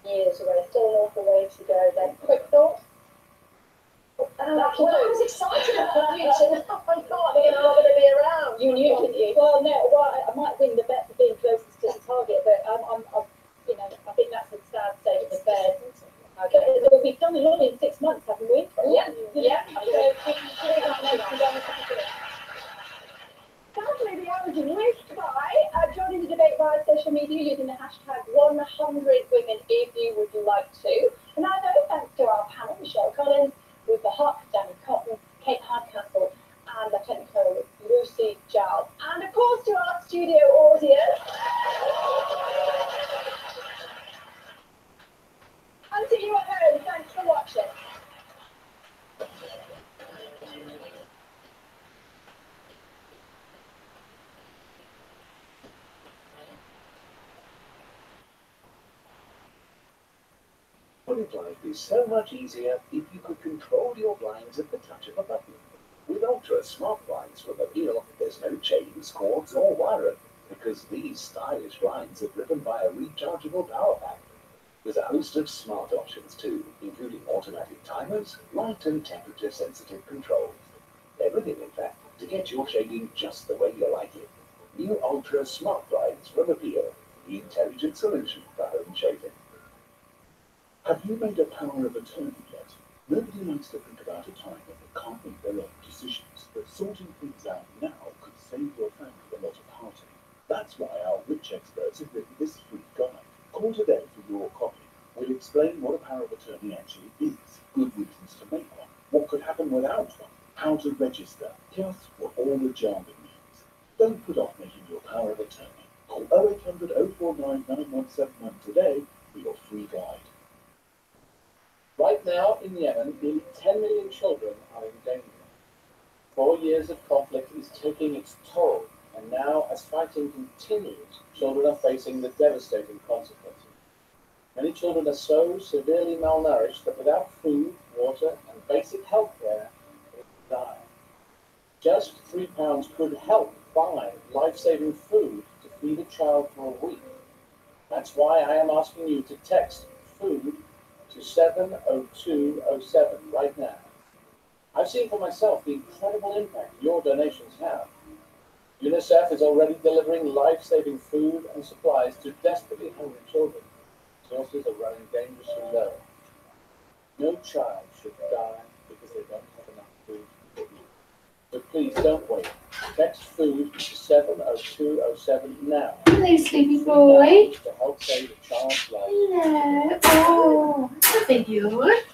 years away, still an awful way to go then. Quick thought? Well, I was excited about the future. Oh my God, they're not going to be around. You knew, didn't you? Well, no, well, I might win the bet for being closest to the target, but you know, I think that's a sad state of affairs. Okay. So we've done a lot in 6 months, haven't we? Yeah, yeah. Sadly, the hour is raced by. Joining the debate via social media using the hashtag 100women if you would like to. And I know thanks to our panel, Michelle Collins, Ruth Huck, Danny Cotton, Kate Hardcastle, and the technical Lucy Giles. And of course to our studio audience. And to you at home, thanks for watching. Wouldn't life be so much easier if you could control your blinds at the touch of a button? With Ultra Smart Blinds from Appeal, there's no chains, cords, or wiring, because these stylish blinds are driven by a rechargeable power pack. There's a host of smart options too, including automatic timers, light and temperature-sensitive controls. Everything, in fact, to get your shading just the way you like it. New Ultra Smart Blinds from Appeal, the intelligent solution for home shading. Have you made a power of attorney yet? Nobody likes to think about a time when they can't make their own decisions, but sorting things out now could save your family a lot of heartache. That's why our rich experts have written this free guide. Call today for your copy. We'll explain what a power of attorney actually is, good reasons to make one, what could happen without one, how to register, plus what all the jargon means. Don't put off making your power of attorney. Call 0800 049 9171 today for your free guide. Right now, in Yemen, nearly 10 million children are in danger. 4 years of conflict is taking its toll, and now, as fighting continues, children are facing the devastating consequences. Many children are so severely malnourished that without food, water, and basic health care, they will die. Just £3 could help buy life-saving food to feed a child for a week. That's why I am asking you to text food to 70207 right now. I've seen for myself the incredible impact your donations have. UNICEF is already delivering life-saving food and supplies to desperately hungry children. Sources are running dangerously low. No child should die because they don't have enough food to eat. So please don't wait. Text food to 70207 now. Hello, sleepy boy. To help save a child's life. Hello. Oh, that's a good.